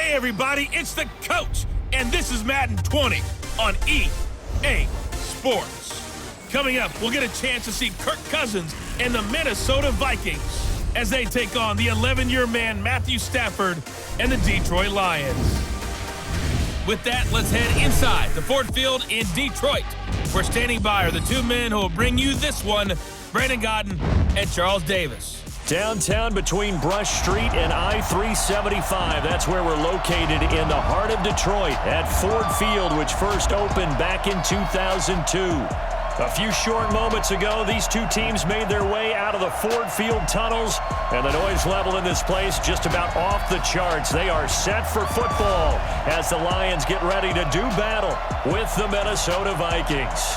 Hey everybody, it's the coach, and this is Madden 20 on EA Sports. Coming up, we'll get a chance to see Kirk Cousins and the Minnesota Vikings as they take on the 11-year man Matthew Stafford and the Detroit Lions. With that, let's head inside the Ford Field in Detroit. We're standing by are the two men who will bring you this one, Brandon Godden and Charles Davis. Downtown between Brush Street and I-375. That's where we're located in the heart of Detroit at Ford Field, which first opened back in 2002. A few short moments ago, these two teams made their way out of the Ford Field tunnels, and the noise level in this place just about off the charts. They are set for football as the Lions get ready to do battle with the Minnesota Vikings.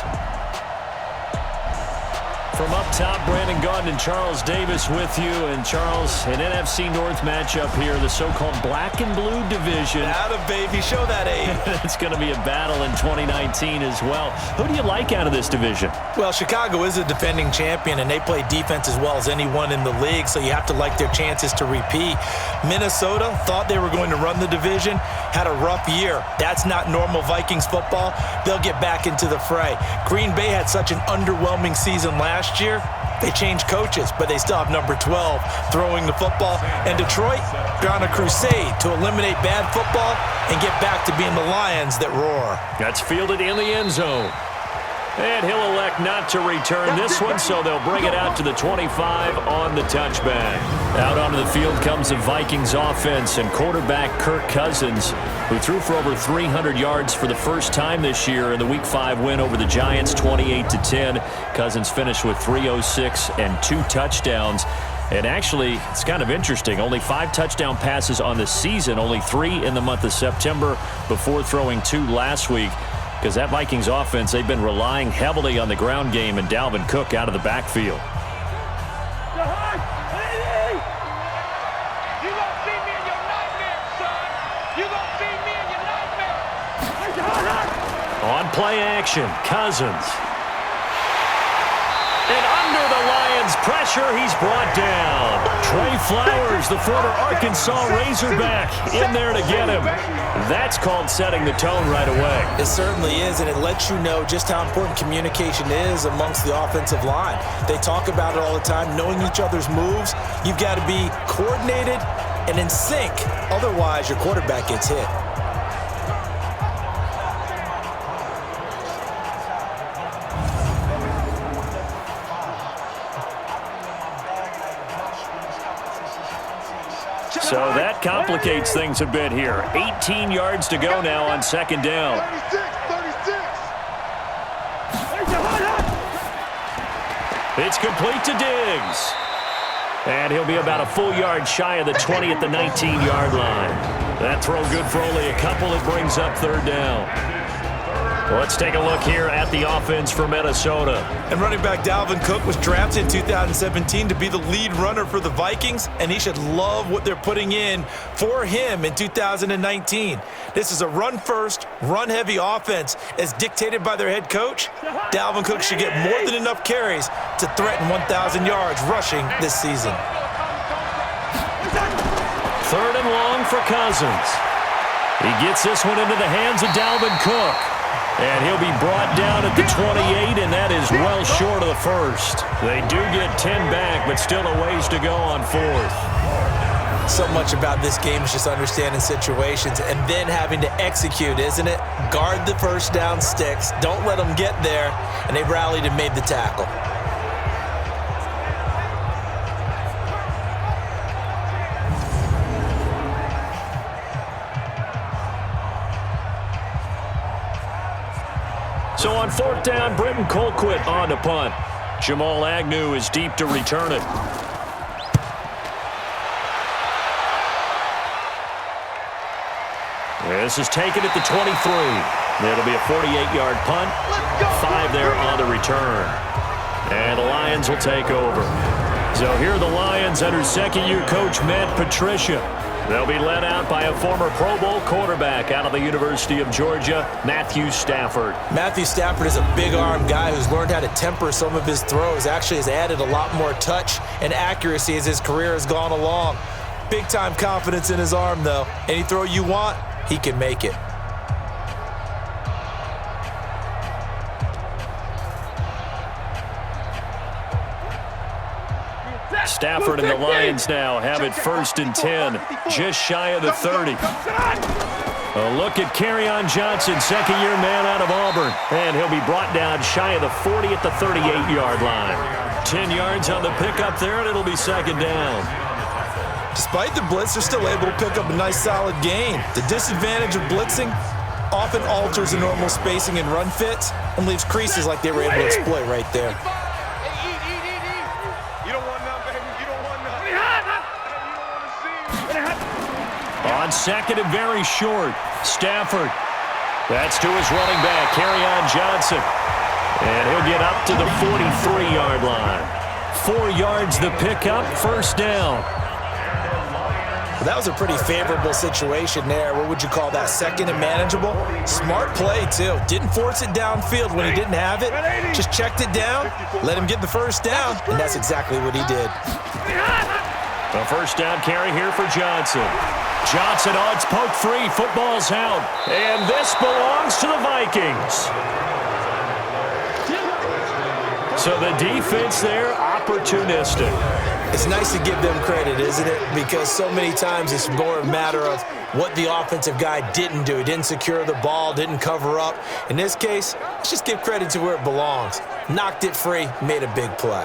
From up top, Brandon Gaudin and Charles Davis with you. And Charles, an NFC North matchup here, the so-called black and blue division. Atta baby, show that age. It's going to be a battle in 2019 as well. Who do you like out of this division? Well, Chicago is a defending champion, and they play defense as well as anyone in the league, so you have to like their chances to repeat. Minnesota thought they were going to run the division, had a rough year. That's not normal Vikings football. They'll get back into the fray. Green Bay had such an underwhelming season last year. They changed coaches, but they still have number 12 throwing the football. And Detroit, they're on a crusade to eliminate bad football and get back to being the Lions that roar. That's fielded in the end zone. And he'll elect not to return this one, so they'll bring it out to the 25 on the touchback. Out onto the field comes the Vikings offense and quarterback Kirk Cousins, who threw for over 300 yards for the first time this year in the Week 5 win over the Giants, 28-10. Cousins finished with 306 and 2 touchdowns. And actually, it's kind of interesting. Only 5 touchdown passes on the season, only 3 in the month of September before throwing 2 last week. Because that Vikings offense, they've been relying heavily on the ground game and Dalvin Cook out of the backfield. On play action, Cousins. And under the Lions' pressure, he's brought down. Trey Flowers, the former Arkansas Razorback, in there to get him. That's called setting the tone right away. It certainly is, and it lets you know just how important communication is amongst the offensive line. They talk about it all the time, knowing each other's moves. You've got to be coordinated and in sync. Otherwise, your quarterback gets hit. So that complicates things a bit here. 18 yards to go now on second down. 36. It's complete to Diggs. And he'll be about a full yard shy of the 20 at the 19-yard line. That throw good for only a couple. It brings up third down. Let's take a look here at the offense for Minnesota. And running back Dalvin Cook was drafted in 2017 to be the lead runner for the Vikings, and he should love what they're putting in for him in 2019. This is a run-first, run-heavy offense as dictated by their head coach. Dalvin Cook should get more than enough carries to threaten 1,000 yards rushing this season. Third and long for Cousins. He gets this one into the hands of Dalvin Cook. And he'll be brought down at the 28, and that is well short of the first. They do get 10 back, but still a ways to go on fourth. So much about this game is just understanding situations and then having to execute, isn't it? Guard the first down sticks. Don't let them get there. And they rallied and made the tackle. So on fourth down, Britton Colquitt on to punt. Jamal Agnew is deep to return it. This is taken at the 23. It'll be a 48-yard punt. 5 there on the return. And the Lions will take over. So here are the Lions under second-year coach Matt Patricia. They'll be led out by a former Pro Bowl quarterback out of the University of Georgia, Matthew Stafford. Matthew Stafford is a big-arm guy who's learned how to temper some of his throws. Actually has added a lot more touch and accuracy as his career has gone along. Big-time confidence in his arm, though. Any throw you want, he can make it. Stafford and the Lions now have it 1st and 10, just shy of the 30. A look at Kerryon Johnson, second-year man out of Auburn. And he'll be brought down shy of the 40 at the 38-yard line. 10 yards on the pickup there, and it'll be 2nd down. Despite the blitz, they're still able to pick up a nice, solid gain. The disadvantage of blitzing often alters the normal spacing and run fits and leaves creases like they were able to exploit right there. On 2nd and very short, Stafford. That's to his running back, Kerryon Johnson. And he'll get up to the 43-yard line. 4 yards the pickup, 1st down. That was a pretty favorable situation there. What would you call that? 2nd and manageable? Smart play, too. Didn't force it downfield when he didn't have it. Just checked it down, let him get the 1st down, and that's exactly what he did. The 1st down carry here for Johnson. Johnson, oh, it's poke free. Football's out. And this belongs to the Vikings. So the defense there, opportunistic. It's nice to give them credit, isn't it? Because so many times it's more a matter of what the offensive guy didn't do. He didn't secure the ball, didn't cover up. In this case, let's just give credit to where it belongs. Knocked it free, made a big play.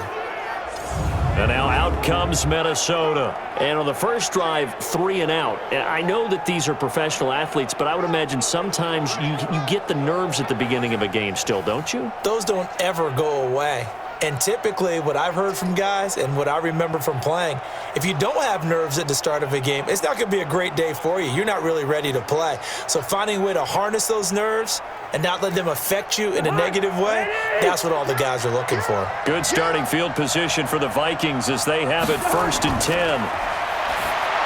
And now out comes Minnesota. And on the first drive, 3 and out. I know that these are professional athletes, but I would imagine sometimes you get the nerves at the beginning of a game still, don't you? Those don't ever go away. And typically what I've heard from guys and what I remember from playing, if you don't have nerves at the start of a game, it's not going to be a great day for you. You're not really ready to play. So finding a way to harness those nerves and not let them affect you in a negative way, that's what all the guys are looking for. Good starting field position for the Vikings as they have it 1st and 10.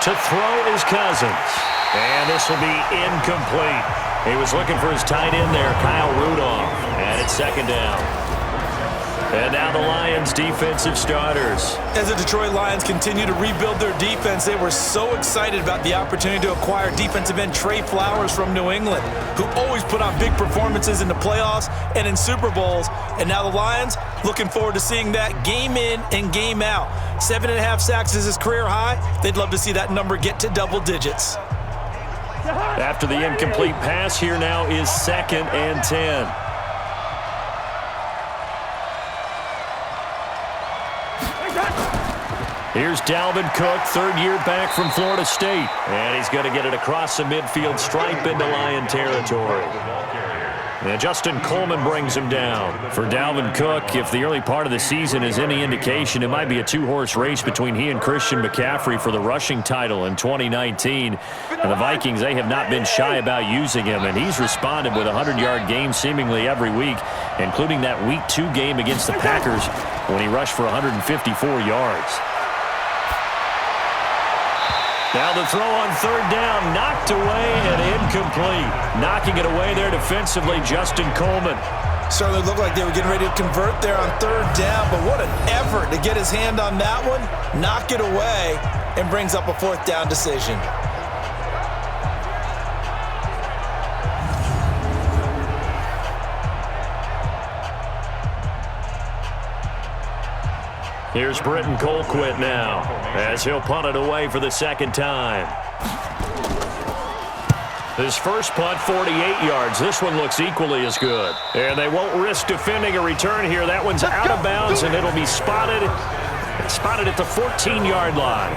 To throw is Cousins. And this will be incomplete. He was looking for his tight end there, Kyle Rudolph. And it's 2nd down. And now the Lions' defensive starters. As the Detroit Lions continue to rebuild their defense, they were so excited about the opportunity to acquire defensive end Trey Flowers from New England, who always put on big performances in the playoffs and in Super Bowls. And now the Lions looking forward to seeing that game in and game out. 7.5 sacks is his career high. They'd love to see that number get to double digits. After the incomplete pass, here now is 2nd and 10. Here's Dalvin Cook, 3rd year back from Florida State. And he's going to get it across the midfield stripe into Lion territory. And Justin Coleman brings him down. For Dalvin Cook, if the early part of the season is any indication, it might be a 2-horse race between he and Christian McCaffrey for the rushing title in 2019. And the Vikings, they have not been shy about using him, and he's responded with a 100-yard game seemingly every week, including that Week 2 game against the Packers when he rushed for 154 yards. Now the throw on 3rd down, knocked away and incomplete. Knocking it away there defensively, Justin Coleman. Certainly looked like they were getting ready to convert there on 3rd down, but what an effort to get his hand on that one, knock it away, and brings up a 4th down decision. Here's Britton Colquitt now as he'll punt it away for the 2nd time. His first punt, 48 yards. This one looks equally as good. And they won't risk defending a return here. That one's out of bounds, and it'll be spotted at the 14-yard line.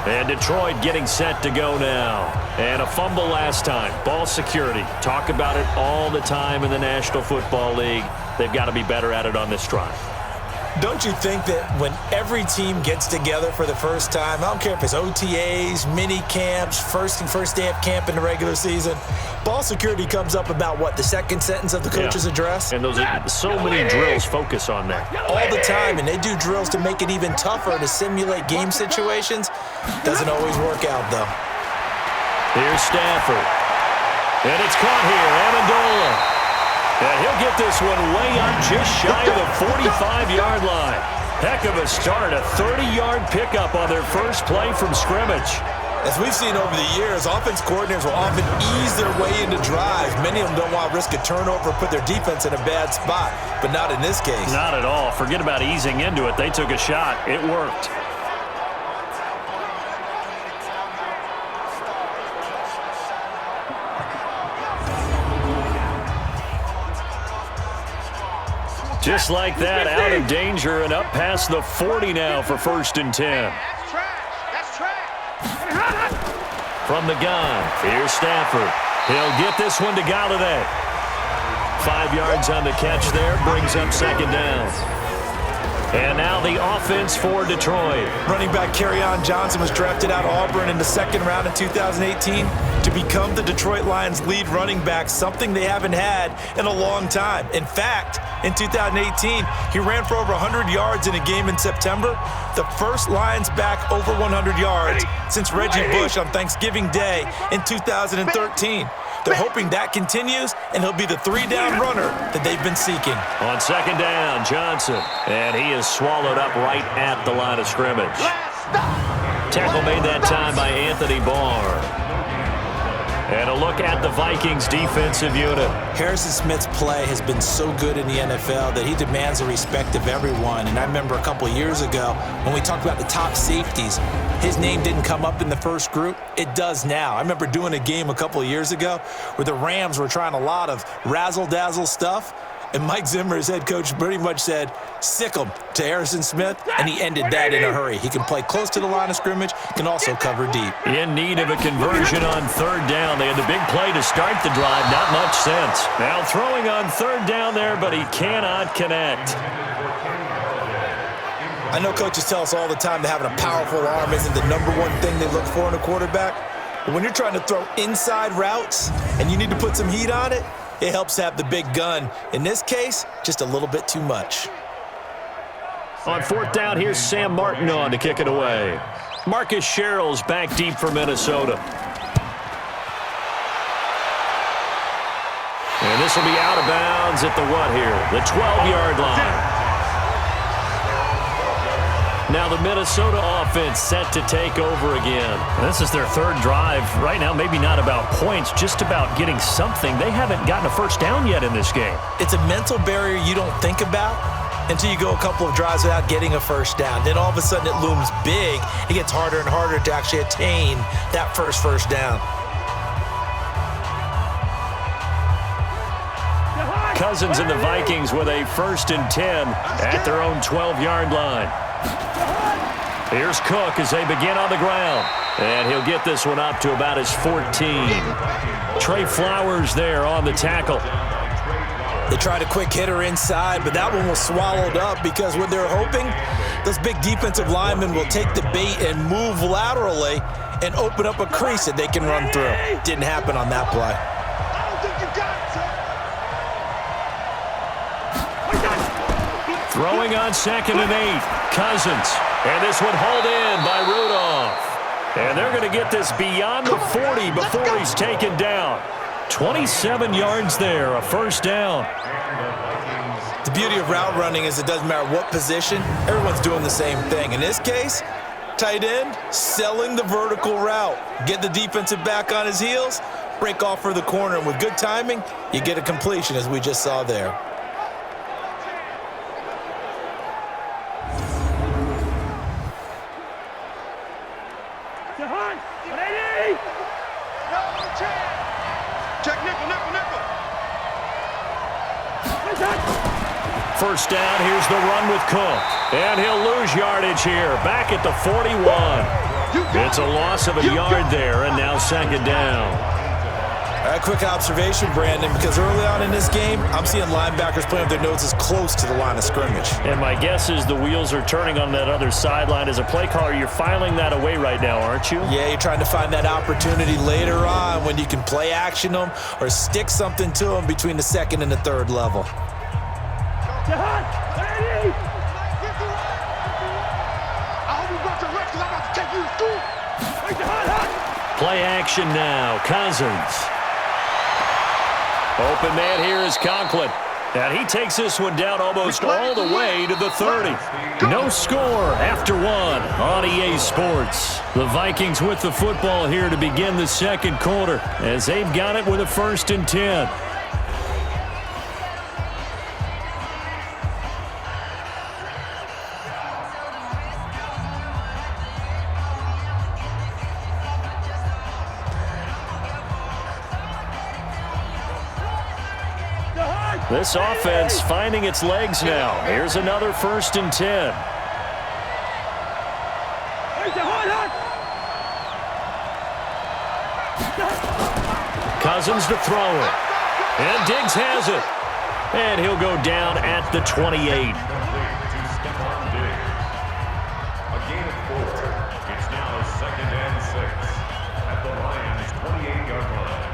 And Detroit getting set to go now. And a fumble last time. Ball security. Talk about it all the time in the National Football League. They've got to be better at it on this drive. Don't you think that when every team gets together for the first time, I don't care if it's OTAs, mini camps, first day of camp in the regular season, ball security comes up about what, the 2nd sentence of the coach's address? And those are so many drills focus on that. All the time, and they do drills to make it even tougher to simulate game situations. Doesn't always work out, though. Here's Stafford. And it's caught here, Amendola. And he'll get this one way up just shy of the 45-yard line. Heck of a start, a 30-yard pickup on their first play from scrimmage. As we've seen over the years, offense coordinators will often ease their way into drives. Many of them don't want to risk a turnover or put their defense in a bad spot, but not in this case. Not at all. Forget about easing into it. They took a shot. It worked. Just like that, out of danger and up past the 40 now for 1st and 10. That's trash. From the gun, here's Stafford. He'll get this one to Galladay. 5 yards on the catch there, brings up 2nd down. And now the offense for Detroit. Running back Kerryon Johnson was drafted out of Auburn in the 2nd round in 2018 to become the Detroit Lions' lead running back, something they haven't had in a long time. In fact, in 2018, he ran for over 100 yards in a game in September, the first Lions back over 100 yards since Reggie Bush on Thanksgiving Day in 2013. They're hoping that continues, and he'll be the 3-down runner that they've been seeking. On 2nd down, Johnson. And he is swallowed up right at the line of scrimmage. Tackle made that time by Anthony Barr. And a look at the Vikings defensive unit. Harrison Smith's play has been so good in the NFL that he demands the respect of everyone. And I remember a couple of years ago when we talked about the top safeties, his name didn't come up in the first group. It does now. I remember doing a game a couple of years ago where the Rams were trying a lot of razzle-dazzle stuff. And Mike Zimmer, his head coach, pretty much said, sick him to Harrison Smith, and he ended that in a hurry. He can play close to the line of scrimmage, can also cover deep. In need of a conversion on 3rd down. They had the big play to start the drive, not much sense. Now throwing on 3rd down there, but he cannot connect. I know coaches tell us all the time that having a powerful arm isn't the #1 thing they look for in a quarterback. But when you're trying to throw inside routes and you need to put some heat on it, it helps to have the big gun. In this case, just a little bit too much. On 4th down, here's Sam Martin on to kick it away. Marcus Sherrill's back deep for Minnesota. And this will be out of bounds at the what here? The 12-yard line. Now the Minnesota offense set to take over again. This is their 3rd drive. Right now, maybe not about points, just about getting something. They haven't gotten a 1st down yet in this game. It's a mental barrier you don't think about until you go a couple of drives without getting a 1st down. Then all of a sudden it looms big. It gets harder and harder to actually attain that first down. Cousins and the Vikings with a 1st and 10 at their own 12-yard line. Here's Cook as they begin on the ground. And he'll get this one up to about his 14. Trey Flowers there on the tackle. They tried a quick hitter inside, but that one was swallowed up because what they're hoping, those big defensive linemen will take the bait and move laterally and open up a crease that they can run through. Didn't happen on that play. Throwing on 2nd and 8, Cousins. And this one hauled in by Rudolph. And they're going to get this beyond the 40 before he's taken down. 27 yards there, a 1st down. The beauty of route running is it doesn't matter what position, everyone's doing the same thing. In this case, tight end, selling the vertical route. Get the defensive back on his heels, break off for the corner, and with good timing, you get a completion as we just saw there. First down, here's the run with Cook. And he'll lose yardage here, back at the 41. It's a loss of a yard there, and now 2nd down. A quick observation, Brandon, because early on in this game, I'm seeing linebackers playing with their noses close to the line of scrimmage. And my guess is the wheels are turning on that other sideline. As a play caller, you're filing that away right now, aren't you? Yeah, you're trying to find that opportunity later on when you can play action them or stick something to them between the 2nd and the 3rd level. Play action now. Cousins. Open man here is Conklin. And he takes this one down almost all the way to the 30. No score after one on EA Sports. The Vikings with the football here to begin the second quarter as they've got it with a 1st and 10. This offense finding its legs now. Here's another 1st and 10. Cousins to throw it. And Diggs has it. And he'll go down at the 28. A gain of 4. It's now 2nd and 6 at the Lions' 28-yard line.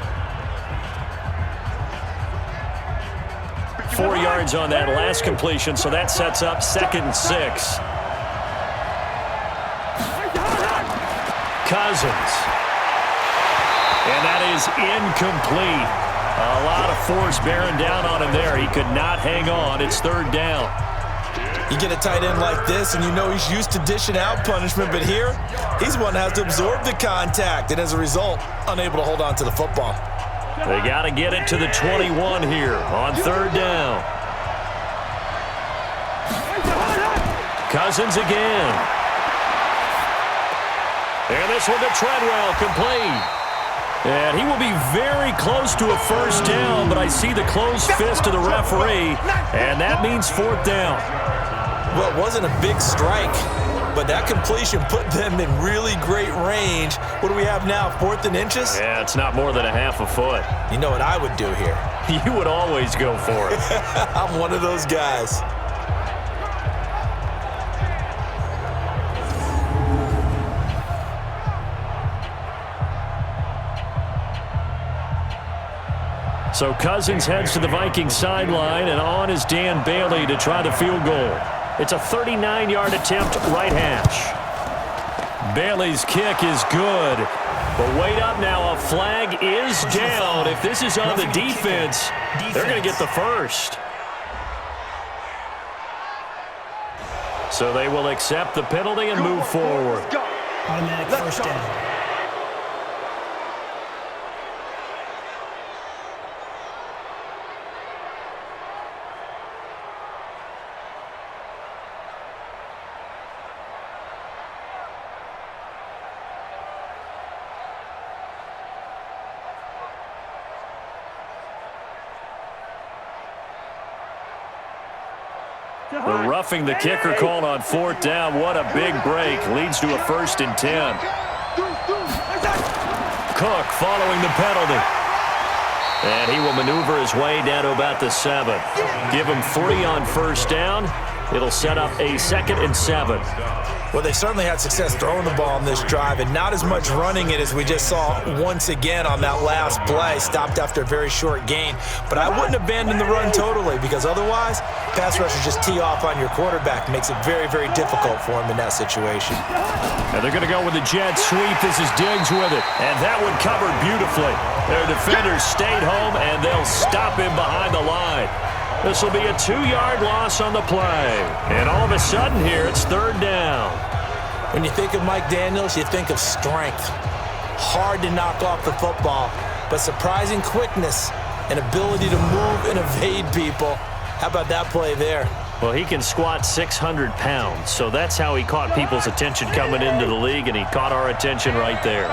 4 yards on that last completion, so that sets up 2nd and 6. Cousins. And that is incomplete. A lot of force bearing down on him there. He could not hang on. It's 3rd down. You get a tight end like this, and you know he's used to dishing out punishment, but here, he's one that has to absorb the contact, and as a result, unable to hold on to the football. They got to get it to the 21 here on 3rd down. Cousins again. And this one to Treadwell, complete. And he will be very close to a 1st down, but I see the closed fist of the referee, and that means 4th down. Well, it wasn't a big strike, but that completion put them in really great range. What do we have now, 4th and inches? Yeah, it's not more than a half a foot. You know what I would do here? You would always go for it. I'm one of those guys. So Cousins heads to the Vikings sideline, and on is Dan Bailey to try the field goal. It's a 39-yard attempt, right hash. Bailey's kick is good. But wait up now, a flag is down. If this is on the defense, they're going to get the first. So they will accept the penalty and move forward. Automatic 1st down. The roughing the kicker call on 4th down. What a big break. Leads to a 1st and 10. Cook following the penalty. And he will maneuver his way down to about the 7. Give him 3 on 1st down. It'll set up a 2nd and 7. Well, they certainly had success throwing the ball on this drive, and not as much running it as we just saw once again on that last play. Stopped after a very short gain. But I wouldn't abandon the run totally, because otherwise, pass rushers just tee off on your quarterback. Makes it very, very difficult for him in that situation. And they're going to go with the jet sweep. This is Diggs with it. And that one covered beautifully. Their defenders stayed home, and they'll stop him behind the line. This will be a 2-yard loss on the play. And all of a sudden here, it's 3rd down. When you think of Mike Daniels, you think of strength. Hard to knock off the football, but surprising quickness and ability to move and evade people. How about that play there? Well, he can squat 600 pounds, so that's how he caught people's attention coming into the league, and he caught our attention right there.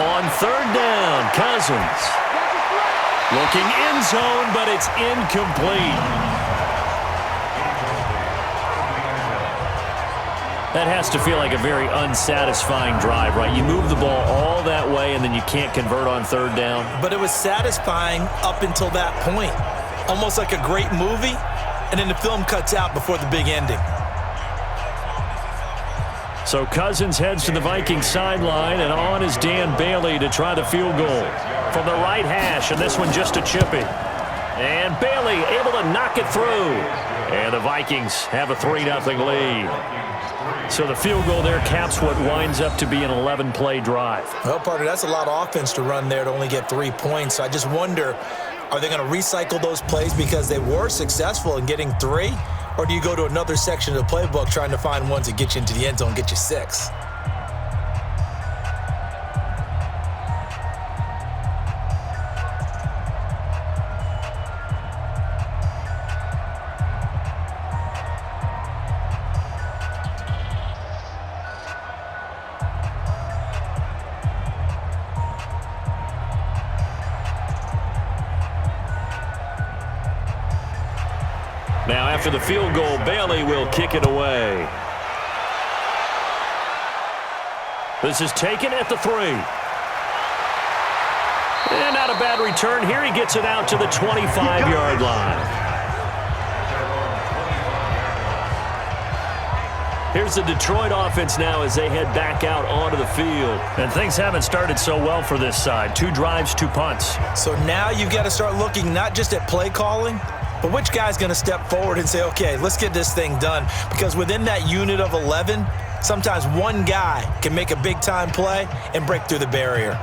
On 3rd down, Cousins. Looking end zone, but it's incomplete. That has to feel like a very unsatisfying drive, right? You move the ball all that way, and then you can't convert on 3rd down. But it was satisfying up until that point. Almost like a great movie, and then the film cuts out before the big ending. So Cousins heads to the Vikings sideline, and on is Dan Bailey to try the field goal. From the right hash, and this one just a chippy. And Bailey able to knock it through. And the Vikings have a 3-0 lead. So the field goal there caps what winds up to be an 11-play drive. Well, partner, that's a lot of offense to run there to only get 3 points. I just wonder, are they going to recycle those plays because they were successful in getting 3? Or do you go to another section of the playbook trying to find ones that get you into the end zone and get you 6? Now after the field goal, Bailey will kick it away. This is taken at the 3. And not a bad return here. He gets it out to the 25-yard line. Here's the Detroit offense now as they head back out onto the field. And things haven't started so well for this side. 2 drives, 2 punts. So now you've got to start looking not just at play calling, but which guy's going to step forward and say, okay, let's get this thing done? Because within that unit of 11, sometimes one guy can make a big-time play and break through the barrier.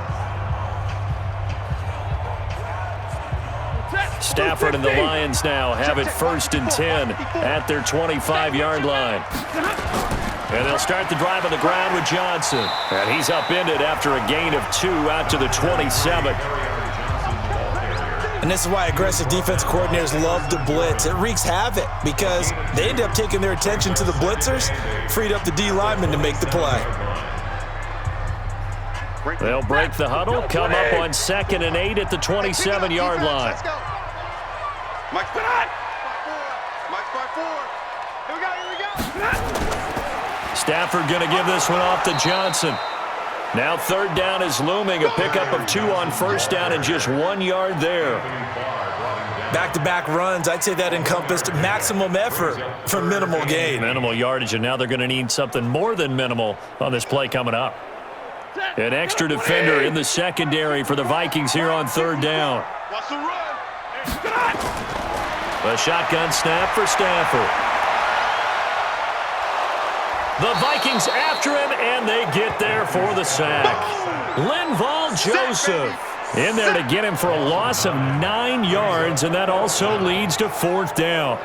Stafford and the Lions now have it 1st and 10 at their 25-yard line. And they'll start the drive on the ground with Johnson. And he's upended after a gain of 2 out to the 27. And this is why aggressive defense coordinators love to blitz. It wreaks havoc because they end up taking their attention to the blitzers, freed up the D lineman to make the play. They'll break the huddle, come up on 2nd and 8 at the 27-yard line. Mike's put on. Mike's by 4. Here we go. Stafford going to give this one off to Johnson. Now 3rd down is looming. A pickup of 2 on 1st down and just 1 yard there. Back-to-back runs, I'd say that encompassed maximum effort for minimal gain. Minimal yardage, and now they're going to need something more than minimal on this play coming up. An extra defender in the secondary for the Vikings here on 3rd down. Watch the run. A shotgun snap for Stafford. The Vikings after him, and they get there for the sack. Linval Joseph in there to get him for a loss of 9 yards, and that also leads to 4th down.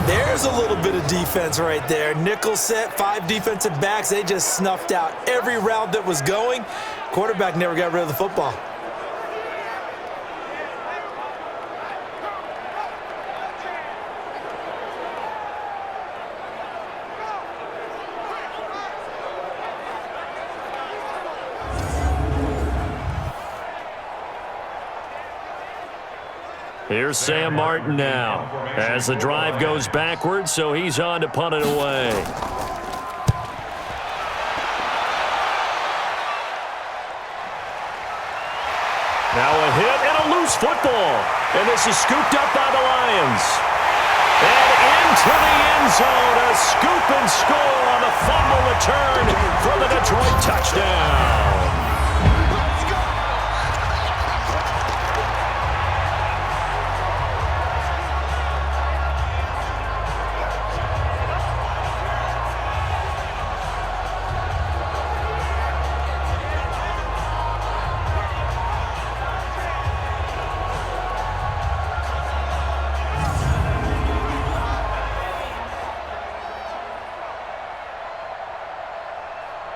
There's a little bit of defense right there. Nickel set, 5 defensive backs. They just snuffed out every route that was going. Quarterback never got rid of the football. Here's Sam Martin now as the drive goes backwards, so he's on to punt it away. Now a hit and a loose football. And this is scooped up by the Lions. And into the end zone, a scoop and score on the fumble return for the Detroit touchdown.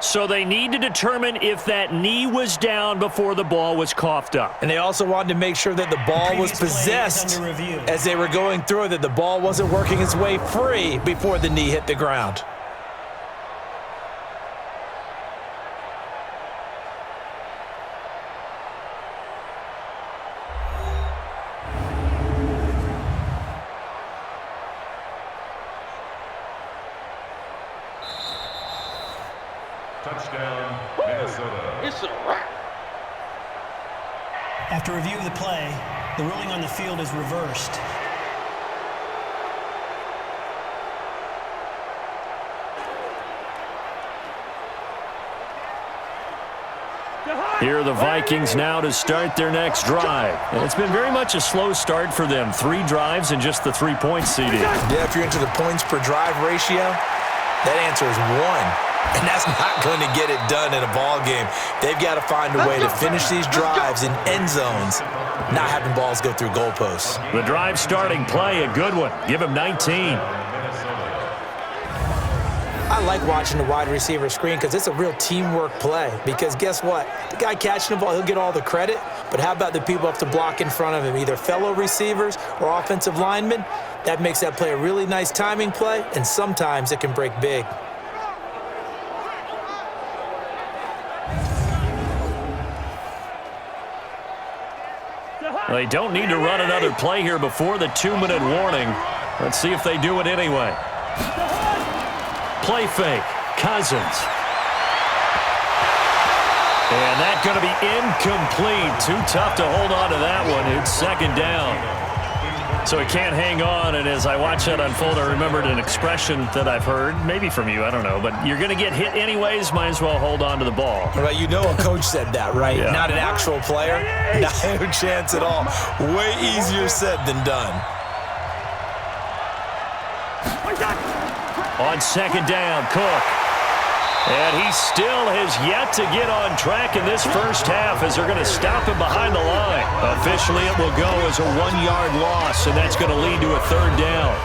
So they need to determine if that knee was down before the ball was coughed up. And they also wanted to make sure that the ball was possessed as they were going through, that the ball wasn't working its way free before the knee hit the ground. Touchdown, Minnesota. It's a wrap. After review of the play, the ruling on the field is reversed. Here are the Vikings now to start their next drive. And it's been very much a slow start for them. 3 drives and just the 3 points seeded. Yeah, if you're into the points per drive ratio, that answer is 1. And that's not going to get it done in a ball game. They've got to find a way to finish these drives in end zones, not having balls go through goalposts. The drive starting play, a good one. Give him 19. I like watching the wide receiver screen because it's a real teamwork play. Because guess what? The guy catching the ball, he'll get all the credit. But how about the people up to block in front of him, either fellow receivers or offensive linemen? That makes that play a really nice timing play, and sometimes it can break big. They don't need to run another play here before the 2-minute warning. Let's see if they do it anyway. Play fake. Cousins. And that's going to be incomplete. Too tough to hold on to that one. It's second down. So he can't hang on, and as I watch that unfold, I remembered an expression that I've heard, maybe from you, I don't know, but you're going to get hit anyways, might as well hold on to the ball. Right, you know a coach said that, right? Yeah. Not an actual player. No chance at all. Way easier said than done. On second down, Cook. And he still has yet to get on track in this first half as they're going to stop him behind the line. Officially, it will go as a 1-yard loss, and that's going to lead to a third down.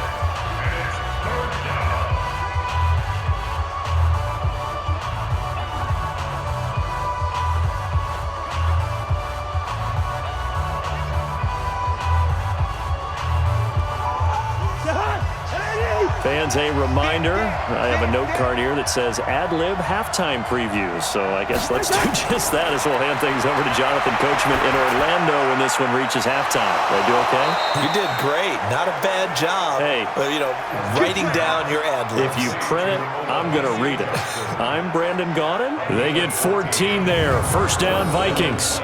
Fans, a reminder, I have a note card here that says ad-lib halftime previews. So I guess let's do just that as we'll hand things over to Jonathan Coachman in Orlando when this one reaches halftime. Did I do okay? You did great. Not a bad job. Hey. Writing down your ad-libs. If you print it, I'm going to read it. I'm Brandon Gaudin. They get 14 there. First down, Vikings.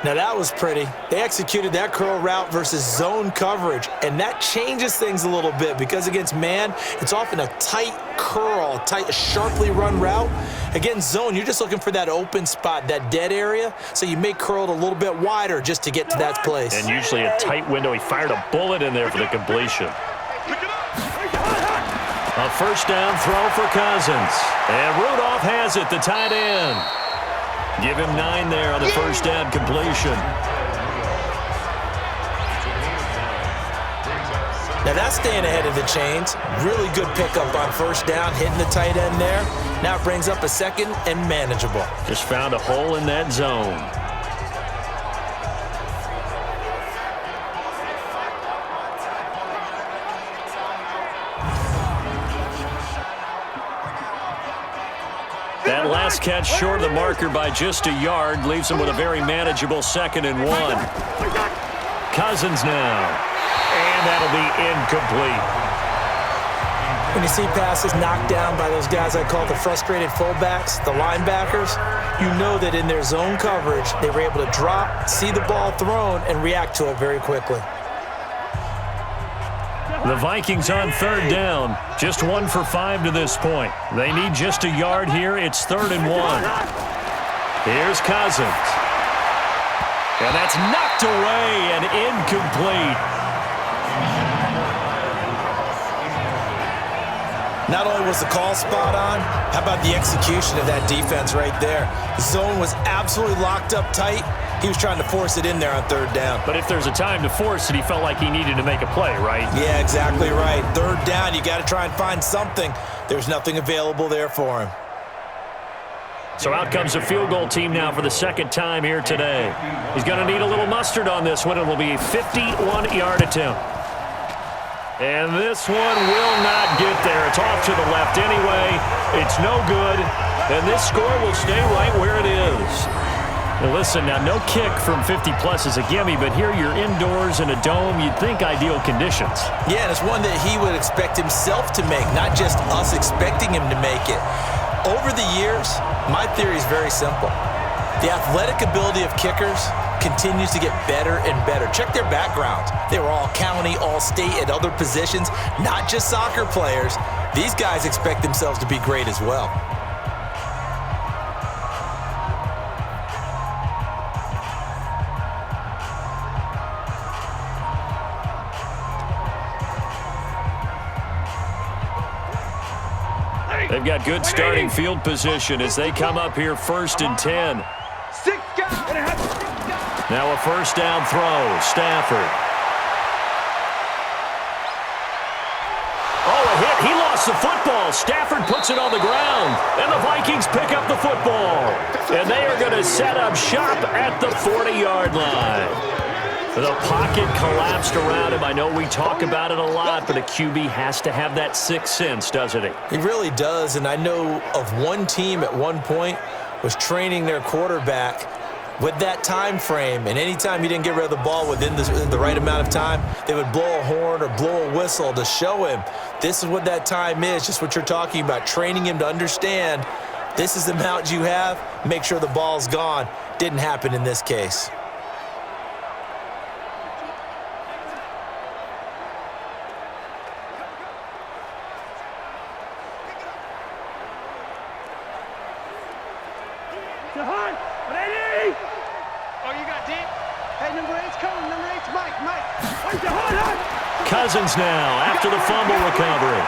Now that was pretty. They executed that curl route versus zone coverage, and that changes things a little bit because against man, it's often a tight curl, tight, sharply run route. Against zone, you're just looking for that open spot, that dead area, so you make curl it a little bit wider just to get to that place. And usually a tight window. He fired a bullet in there for the completion. A first down throw for Cousins. And Rudolph has it, the tight end. Give him 9 there on the first down completion. Now that's staying ahead of the chains. Really good pickup on first down, hitting the tight end there. Now it brings up a second and manageable. Just found a hole in that zone. That last catch short of the marker by just a yard leaves him with a very manageable 2nd and 1. Cousins now. And that'll be incomplete. When you see passes knocked down by those guys I call the frustrated fullbacks, the linebackers, you know that in their zone coverage, they were able to drop, see the ball thrown, and react to it very quickly. The Vikings on third down. Just 1 for 5 to this point. They need just a yard here. It's 3rd and 1. Here's Cousins. And that's knocked away and incomplete. Not only was the call spot on, how about the execution of that defense right there? The zone was absolutely locked up tight. He was trying to force it in there on third down. But if there's a time to force it, he felt like he needed to make a play, right? Yeah, exactly right. Third down, you got to try and find something. There's nothing available there for him. So out comes a field goal team now for the second time here today. He's going to need a little mustard on this one. It will be a 51-yard attempt. And this one will not get there. It's off to the left anyway. It's no good. And this score will stay right where it is. Now listen, now no kick from 50-plus is a gimme, but here you're indoors in a dome. You'd think ideal conditions. Yeah, and it's one that he would expect himself to make, not just us expecting him to make it. Over the years, my theory is very simple. The athletic ability of kickers continues to get better and better. Check their backgrounds. They were all county, all state, at other positions, not just soccer players. These guys expect themselves to be great as well. They've got good starting field position as they come up here 1st and 10. 6 guys. Now a first down throw. Stafford. Oh, a hit. He lost the football. Stafford puts it on the ground. And the Vikings pick up the football. And they are going to set up shop at the 40-yard line. The pocket collapsed around him. I know we talk about it a lot, but a QB has to have that sixth sense, doesn't he? He really does, and I know of one team at one point was training their quarterback with that time frame, and anytime he didn't get rid of the ball within the right amount of time, they would blow a horn or blow a whistle to show him this is what that time is, just what you're talking about, training him to understand this is the amount you have, make sure the ball's gone. Didn't happen in this case. Cousins now after the fumble recovery.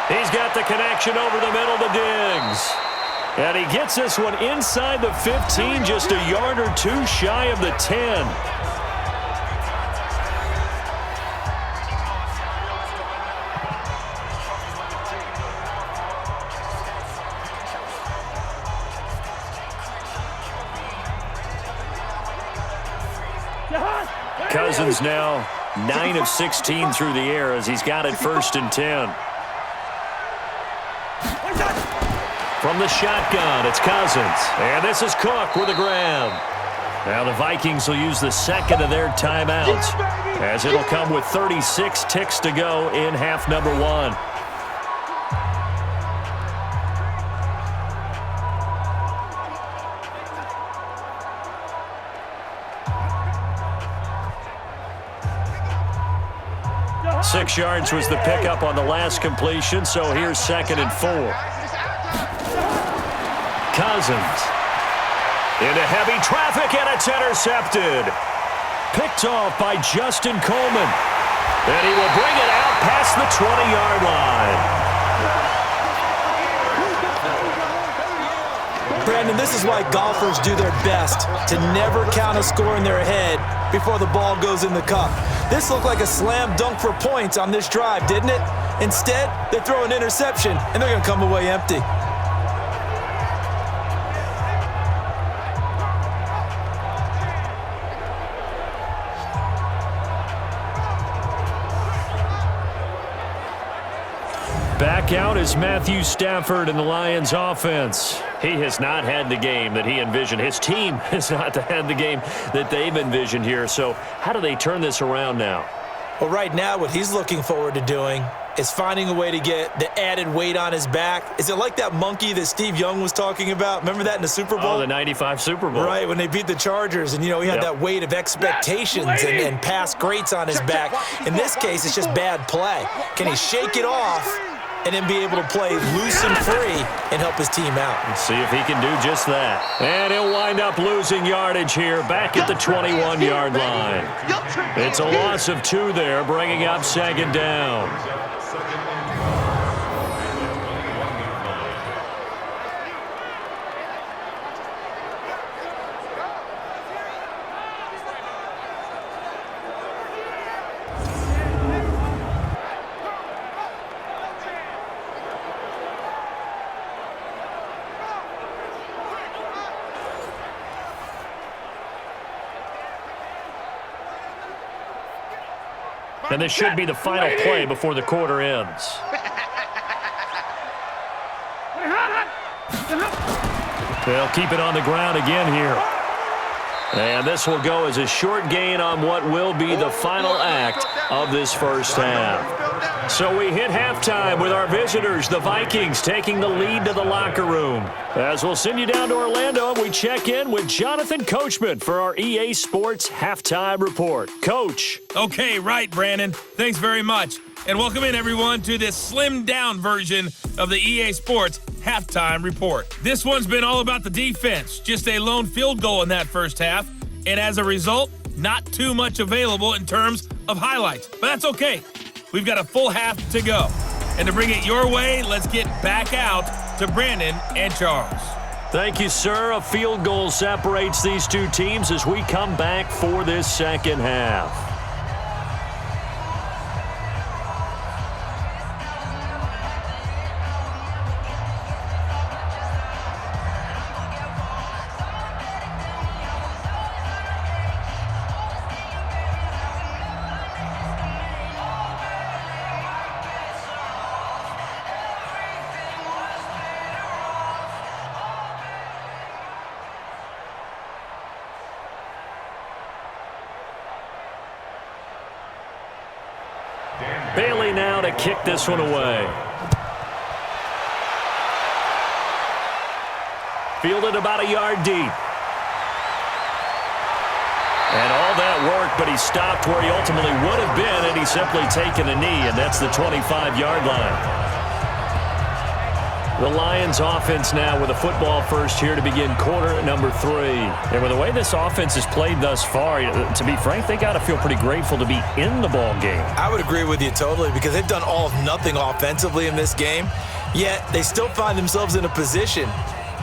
He's got the connection over the middle to Diggs. And he gets this one inside the 15, just a yard or two shy of the 10. Cousins now 9 of 16 through the air as he's got it 1st and 10. From the shotgun, it's Cousins. And this is Cook with a grab. Now the Vikings will use the second of their timeouts as it'll come with 36 ticks to go in half number 1. Six yards was the pickup on the last completion, so here's 2nd and 4. Cousins into heavy traffic, and it's intercepted. Picked off by Justin Coleman. And he will bring it out past the 20-yard line. Brandon, this is why golfers do their best to never count a score in their head before the ball goes in the cup. This looked like a slam dunk for points on this drive, didn't it? Instead, they throw an interception, and they're going to come away empty. Back out is Matthew Stafford in the Lions offense. He has not had the game that he envisioned. His team has not had the game that they've envisioned here. So how do they turn this around now? Well, right now what he's looking forward to doing is finding a way to get the added weight on his back. Is it like that monkey that Steve Young was talking about? Remember that in the Super Bowl? Oh, the 95 Super Bowl. Right, when they beat the Chargers, and, he had that weight of expectations and past greats on his back. In this case, it's just bad play. Can he shake it off and then be able to play loose and free and help his team out? Let's see if he can do just that. And he'll wind up losing yardage here back at the 21-yard line. It's a loss of 2 there, bringing up 2nd down. And this should be the final play before the quarter ends. They'll keep it on the ground again here. And this will go as a short gain on what will be the final act of this first half. So we hit halftime with our visitors, the Vikings, taking the lead to the locker room. As we'll send you down to Orlando, we check in with Jonathan Coachman for our EA Sports Halftime Report. Coach. Okay, right, Brandon. Thanks very much. And welcome in, everyone, to this slimmed-down version of the EA Sports Halftime Report. This one's been all about the defense. Just a lone field goal in that first half. And as a result, not too much available in terms of highlights. But that's okay. We've got a full half to go. And to bring it your way, let's get back out to Brandon and Charles. Thank you, sir. A field goal separates these two teams as we come back for this second half. Bailey now to kick this one away. Fielded about a yard deep. And all that work, but he stopped where he ultimately would have been, and he's simply taken a knee, and that's the 25-yard line. The Lions offense now with a football first here to begin quarter number 3. And with the way this offense has played thus far, to be frank, they got to feel pretty grateful to be in the ball game. I would agree with you totally because they've done all of nothing offensively in this game, yet they still find themselves in a position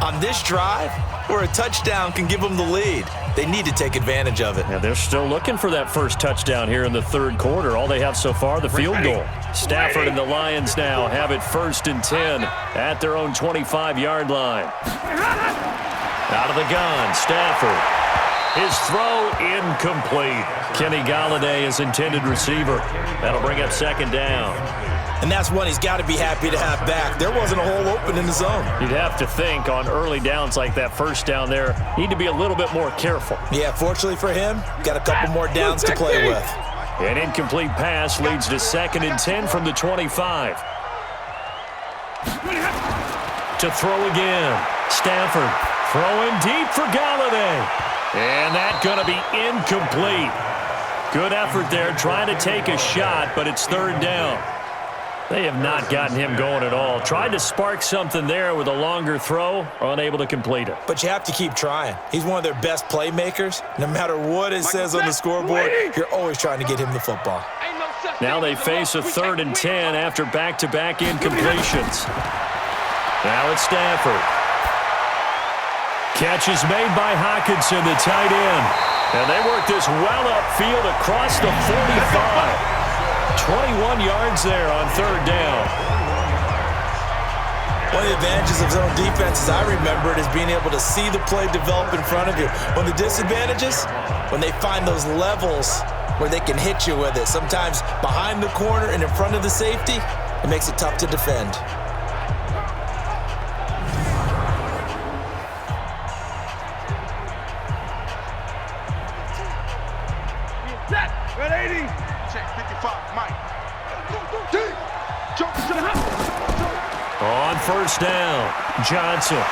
on this drive where a touchdown can give them the lead. They need to take advantage of it. Now they're still looking for that first touchdown here in the third quarter. All they have so far, the field goal. Stafford and the Lions now have it 1st and 10 at their own 25-yard line. Out of the gun, Stafford. His throw incomplete. Kenny Golladay is intended receiver. That'll bring up 2nd down. And that's one he's got to be happy to have back. There wasn't a hole open in the zone. You'd have to think on early downs like that first down there, need to be a little bit more careful. Yeah, fortunately for him, got a couple more downs to play with. An incomplete pass leads to 2nd and 10 from the 25. To throw again. Stafford throwing deep for Golladay. And that's going to be incomplete. Good effort there trying to take a shot, but it's 3rd down. They have not gotten him going at all. Tried to spark something there with a longer throw, unable to complete it. But you have to keep trying. He's one of their best playmakers. No matter what it says on the scoreboard, you're always trying to get him the football. Now they face a 3rd and 10 after back-to-back incompletions. Now it's Stafford. Catch is made by Hockenson, the tight end. And they work this well upfield across the 45. 21 yards there on 3rd down. One of the advantages of zone defense, as I remember it, is being able to see the play develop in front of you. One of the disadvantages, when they find those levels where they can hit you with it, sometimes behind the corner and in front of the safety, it makes it tough to defend. Red 80. Check 55, Mike. On 1st down, Johnson.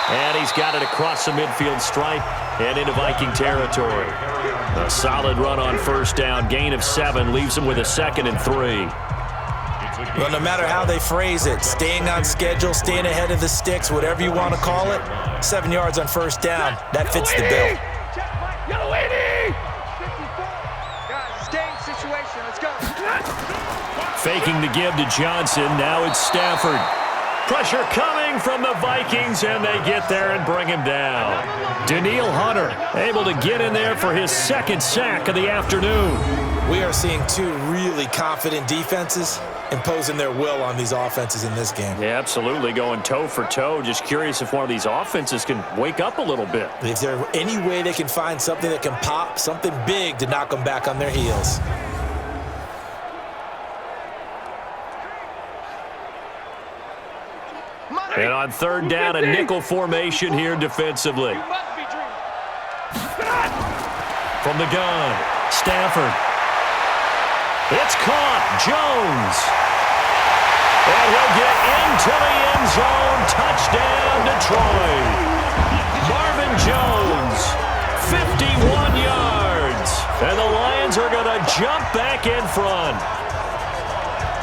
And he's got it across the midfield stripe and into Viking territory. A solid run on 1st down. Gain of 7 leaves him with a 2nd and 3. Well, no matter how they phrase it, staying on schedule, staying ahead of the sticks, whatever you want to call it, 7 yards on 1st down, that fits the bill. Yellow 80. Guys, game situation. Let's go. Faking the give to Johnson. Now it's Stafford. Pressure coming from the Vikings, and they get there and bring him down. Daniil Hunter able to get in there for his 2nd sack of the afternoon. We are seeing 2 really confident defenses imposing their will on these offenses in this game. Yeah, absolutely, going toe for toe. Just curious if one of these offenses can wake up a little bit. Is there any way they can find something that can pop, something big to knock them back on their heels? And on 3rd down, a nickel formation here defensively. From the gun, Stafford. It's caught, Jones. And he'll get into the end zone. Touchdown, Detroit. Marvin Jones, 51 yards. And the Lions are going to jump back in front.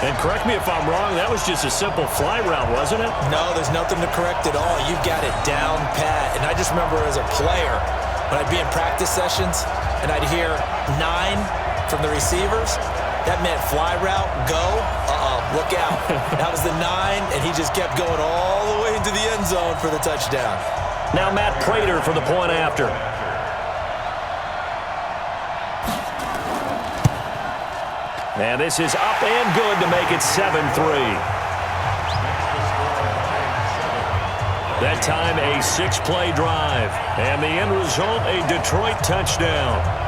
And correct me if I'm wrong, that was just a simple fly route, wasn't it? No, there's nothing to correct at all. You've got it down pat. And I just remember as a player, when I'd be in practice sessions and I'd hear 9 from the receivers, that meant fly route, go. Look out. That was the 9, and he just kept going all the way into the end zone for the touchdown. Now Matt Prater for the point after. And this is up and good to make it 7-3. That time a 6-play drive. And the end result, a Detroit touchdown.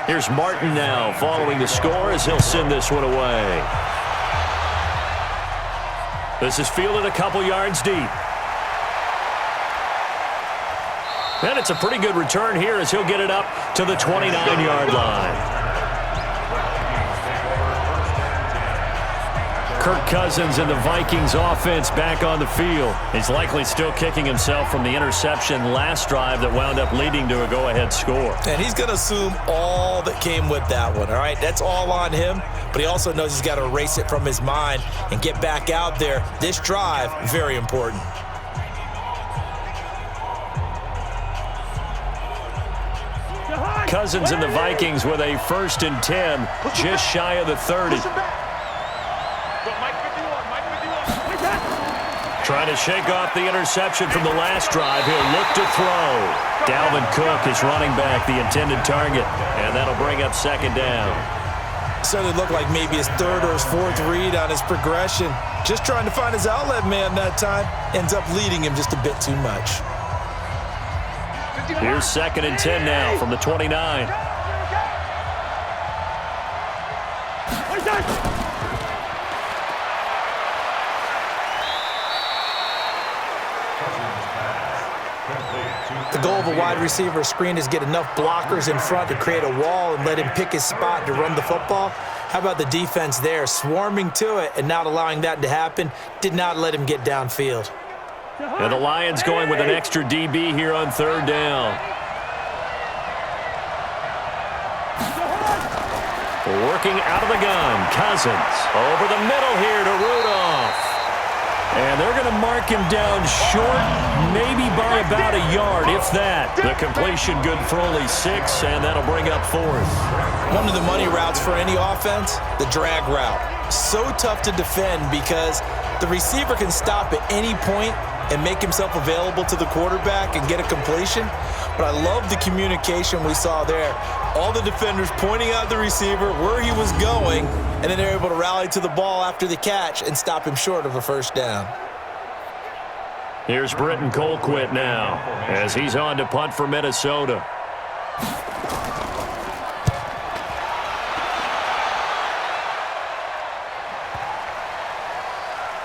Here's Martin now following the score as he'll send this one away. This is fielded a couple yards deep. And it's a pretty good return here as he'll get it up to the 29-yard line. Kirk Cousins and the Vikings offense back on the field. He's likely still kicking himself from the interception last drive that wound up leading to a go-ahead score. And he's going to assume all that came with that one, all right? That's all on him, but he also knows he's got to erase it from his mind and get back out there. This drive, very important. Cousins and the Vikings with a 1st and 10, just shy of the 30. Trying to shake off the interception from the last drive. He'll look to throw. Dalvin Cook is running back, the intended target, and that'll bring up 2nd down. Certainly looked like maybe his 3rd or his 4th read on his progression. Just trying to find his outlet man that time. Ends up leading him just a bit too much. Here's 2nd and 10 now from the 29. The goal of a wide receiver screen is get enough blockers in front to create a wall and let him pick his spot to run the football. How about the defense there, swarming to it and not allowing that to happen? Did not let him get downfield. And the Lions going with an extra DB here on 3rd down. Working out of the gun, Cousins. Over the middle here to Rudolph. And they're going to mark him down short, maybe by about a yard, if that. The completion good for only 6, and that'll bring up 4th. One of the money routes for any offense, the drag route. So tough to defend because the receiver can stop at any point and make himself available to the quarterback and get a completion. But I love the communication we saw there. All the defenders pointing out the receiver, where he was going, and then they're able to rally to the ball after the catch and stop him short of a 1st down. Here's Britton Colquitt now as he's on to punt for Minnesota.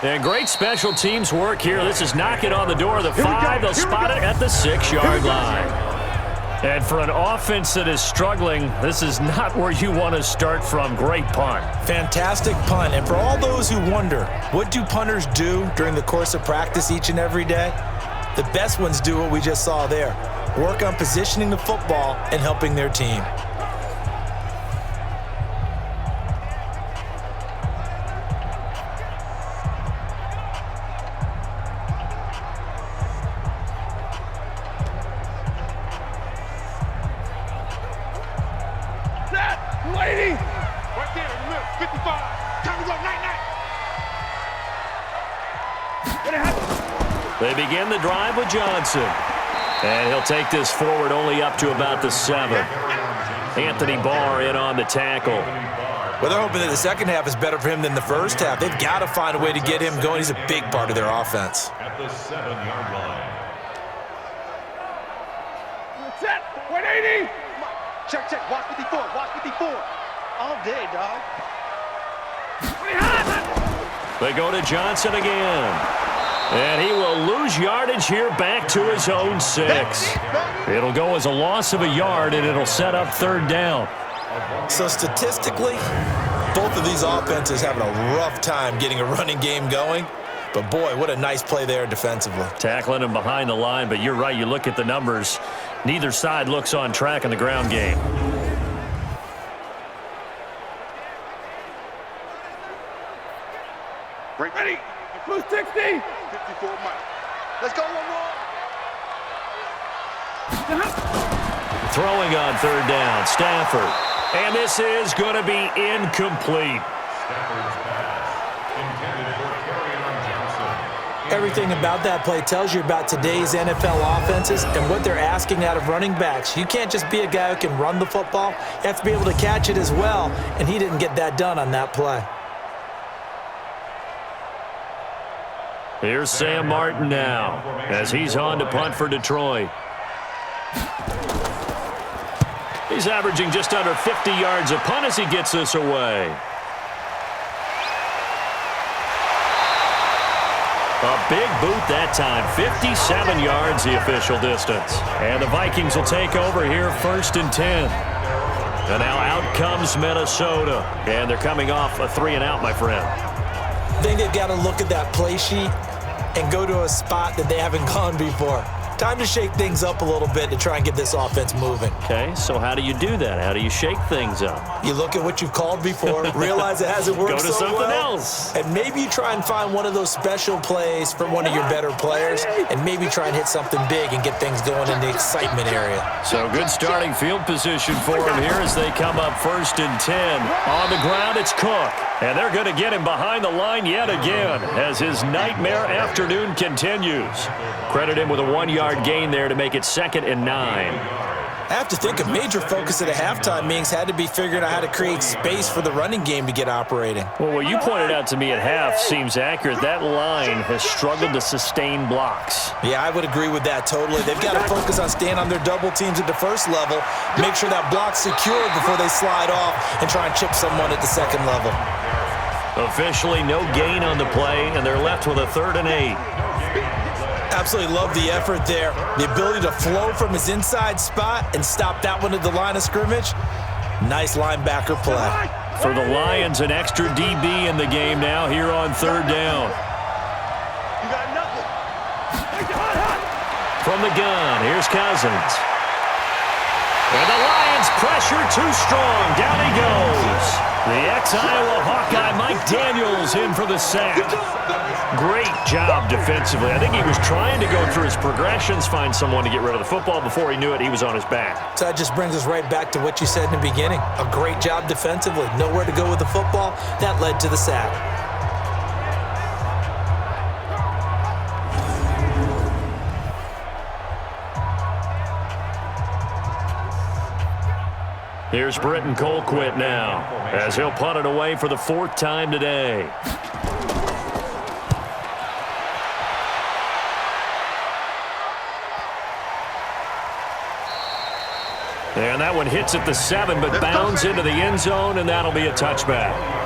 And great special teams work here. This is knocking on the door of the 5. They'll spot it at the 6-yard line. And for an offense that is struggling, this is not where you want to start from. Great punt. Fantastic punt. And for all those who wonder, what do punters do during the course of practice each and every day? The best ones do what we just saw there. Work on positioning the football and helping their team. They begin the drive with Johnson. And he'll take this forward only up to about the 7. Anthony Barr in on the tackle. Well, they're hoping that the second half is better for him than the first half. They've got to find a way to get him going. He's a big part of their offense. At the 7-yard line. Set. 180. Check, check. Watch 54. Watch 54. All day, dog. They go to Johnson again. And he will lose yardage here back to his own 6. It'll go as a loss of a yard, and it'll set up third down. So statistically, both of these offenses having a rough time getting a running game going. But, boy, what a nice play there defensively. Tackling him behind the line, but you're right. You look at the numbers. Neither side looks on track in the ground game. Ready? Blue 60. 54 Mike. Let's go, Throwing on third down, Stafford. And this is going to be incomplete. Stafford's pass intended for Kerryon Johnson. Everything about that play tells you about today's NFL offenses and what they're asking out of running backs. You can't just be a guy who can run the football. You have to be able to catch it as well, and he didn't get that done on that play. Here's Sam Martin now as he's on to punt for Detroit. He's averaging just under 50 yards a punt as he gets this away. A big boot that time, 57 yards the official distance. And the Vikings will take over here 1st and 10. And now out comes Minnesota. And they're coming off a 3-and-out, my friend. I think they've got to look at that play sheet and go to a spot that they haven't gone before. Time to shake things up a little bit to try and get this offense moving. Okay, so how do you do that? How do you shake things up? You look at what you've called before, realize it hasn't worked Go to so something well, else. and maybe you try and find one of those special plays from one of your better players, and maybe try and hit something big and get things going in the excitement area. So good starting field position for him here as they come up 1st and 10. On the ground, it's Cook. And they're going to get him behind the line yet again as his nightmare afternoon continues. Credit him with a 1-yard gain there to make it 2nd and 9. I have to think a major focus at a halftime meetings had to be figuring out how to create space for the running game to get operating. Well, what you pointed out to me at half seems accurate. That line has struggled to sustain blocks. Yeah, I would agree with that totally. They've got to focus on staying on their double teams at the first level, make sure that block's secure before they slide off and try and chip someone at the second level. Officially no gain on the play, and they're left with a 3rd and 8. Absolutely love the effort there. The ability to flow from his inside spot and stop that one at the line of scrimmage. Nice linebacker play. For the Lions, an extra DB in the game now here on 3rd down. You got nothing. From the gun, here's Cousins. And the Lions pressure too strong. Down he goes. The ex-Iowa Hawkeye Mike Daniels in for the sack. Great job defensively. I think he was trying to go through his progressions, find someone to get rid of the football. Before he knew it, he was on his back. So that just brings us right back to what you said in the beginning. A great job defensively. Nowhere to go with the football. That led to the sack. Here's Britton Colquitt now as he'll punt it away for the 4th time today. And that one hits at the 7, but bounds into the end zone, and that'll be a touchback.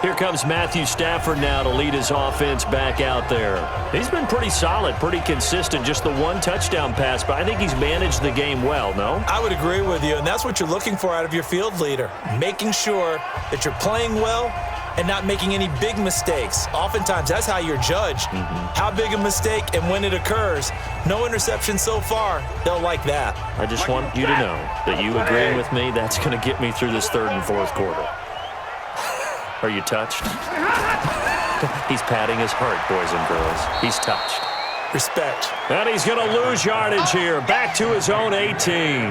Here comes Matthew Stafford now to lead his offense back out there. He's been pretty solid, pretty consistent, just the 1 touchdown pass, but I think he's managed the game well, no? I would agree with you, and that's what you're looking for out of your field leader, making sure that you're playing well and not making any big mistakes. Oftentimes, that's how you're judged. How big a mistake and when it occurs. No interception so far. They'll like that. I just want you to know that you agreeing with me, that's going to get me through this 3rd and 4th quarter. Are you touched? He's patting his heart, boys and girls. He's touched. Respect. And he's going to lose yardage here. Back to his own 18.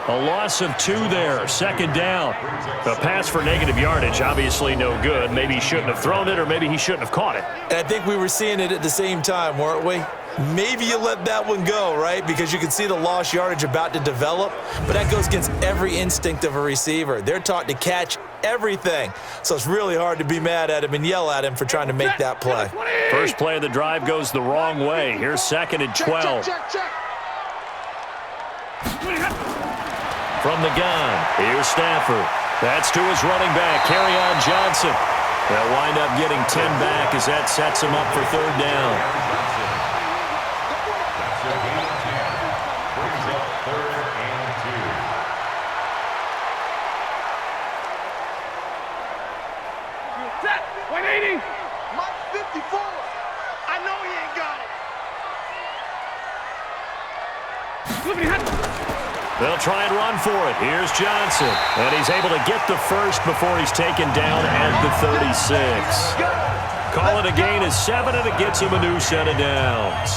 A loss of 2 there. 2nd down. A pass for negative yardage, obviously no good. Maybe he shouldn't have thrown it, or maybe he shouldn't have caught it. And I think we were seeing it at the same time, weren't we? Maybe you let that one go, right? Because you can see the lost yardage about to develop. But that goes against every instinct of a receiver. They're taught to catch everything. So it's really hard to be mad at him and yell at him for trying to make that play. First play of the drive goes the wrong way. Here's 2nd and 12. From the gun, here's Stafford. That's to his running back, Kerryon Johnson. They'll wind up getting 10 back as that sets him up for 3rd down. Set. 180. Mike 54. I know he ain't got it. They'll try and run for it. Here's Johnson. And he's able to get the first before he's taken down at the 36. Call it a gain of 7, and it gets him a new set of downs.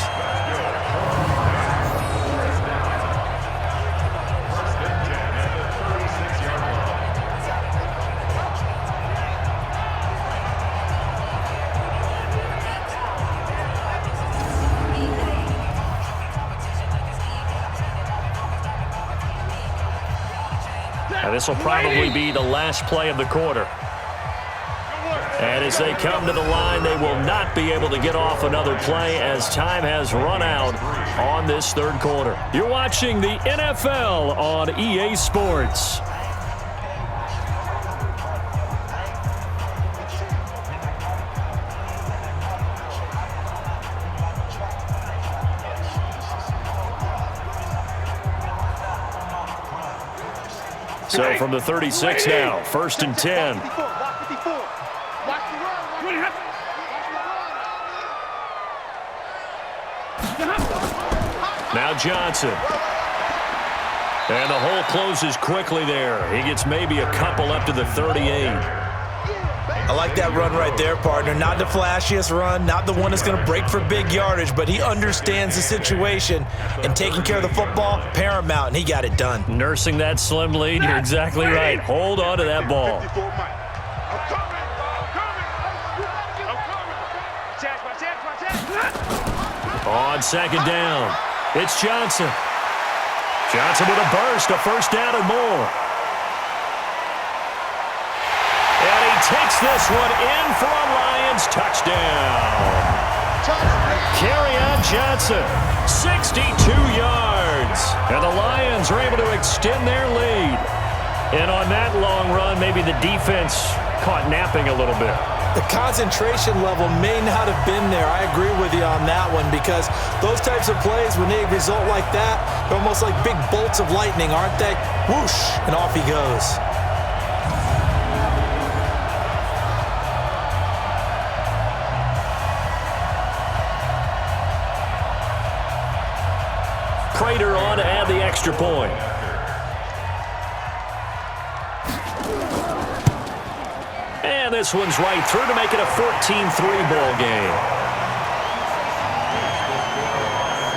And this will probably be the last play of the quarter. And as they come to the line, they will not be able to get off another play as time has run out on this third quarter. You're watching the NFL on EA Sports. So from the 36 now, 1st and 10. Now Johnson. And the hole closes quickly there. He gets maybe a couple up to the 38. I like that run right there, partner. Not the flashiest run, not the one that's going to break for big yardage, but he understands the situation, and taking care of the football, paramount, and he got it done. Nursing that slim lead, you're exactly right. Hold on to that ball. On 2nd down, it's Johnson. Johnson with a burst, a first down and more. And he takes this one in for a Lions touchdown. Kerryon Johnson, 62 yards. And the Lions are able to extend their lead. And on that long run, maybe the defense caught napping a little bit. The concentration level may not have been there. I agree with you on that one, because those types of plays, when they result like that, they're almost like big bolts of lightning, aren't they? Whoosh, and off he goes. Prater on to add the extra point. And this one's right through to make it a 14-3 ball game.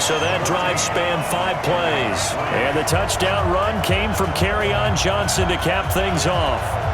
So that drive spanned 5 plays. And the touchdown run came from Kerryon Johnson to cap things off.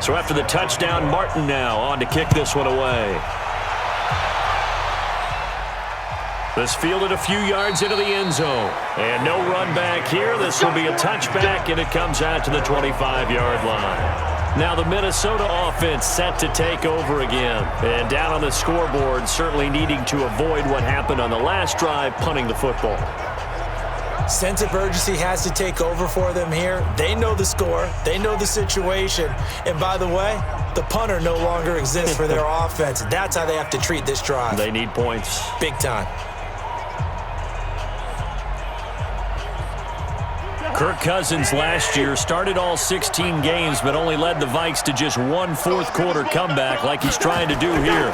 So after the touchdown, Martin now on to kick this one away. This fielded a few yards into the end zone. And no run back here. This will be a touchback, and it comes out to the 25-yard line. Now the Minnesota offense set to take over again. And down on the scoreboard, certainly needing to avoid what happened on the last drive, punting the football. Sense of urgency has to take over for them here. They know the score. They know the situation. And by the way, the punter no longer exists for their offense. That's how they have to treat this drive. They need points. Big time. Kirk Cousins last year started all 16 games, but only led the Vikes to just one fourth-quarter comeback like he's trying to do here.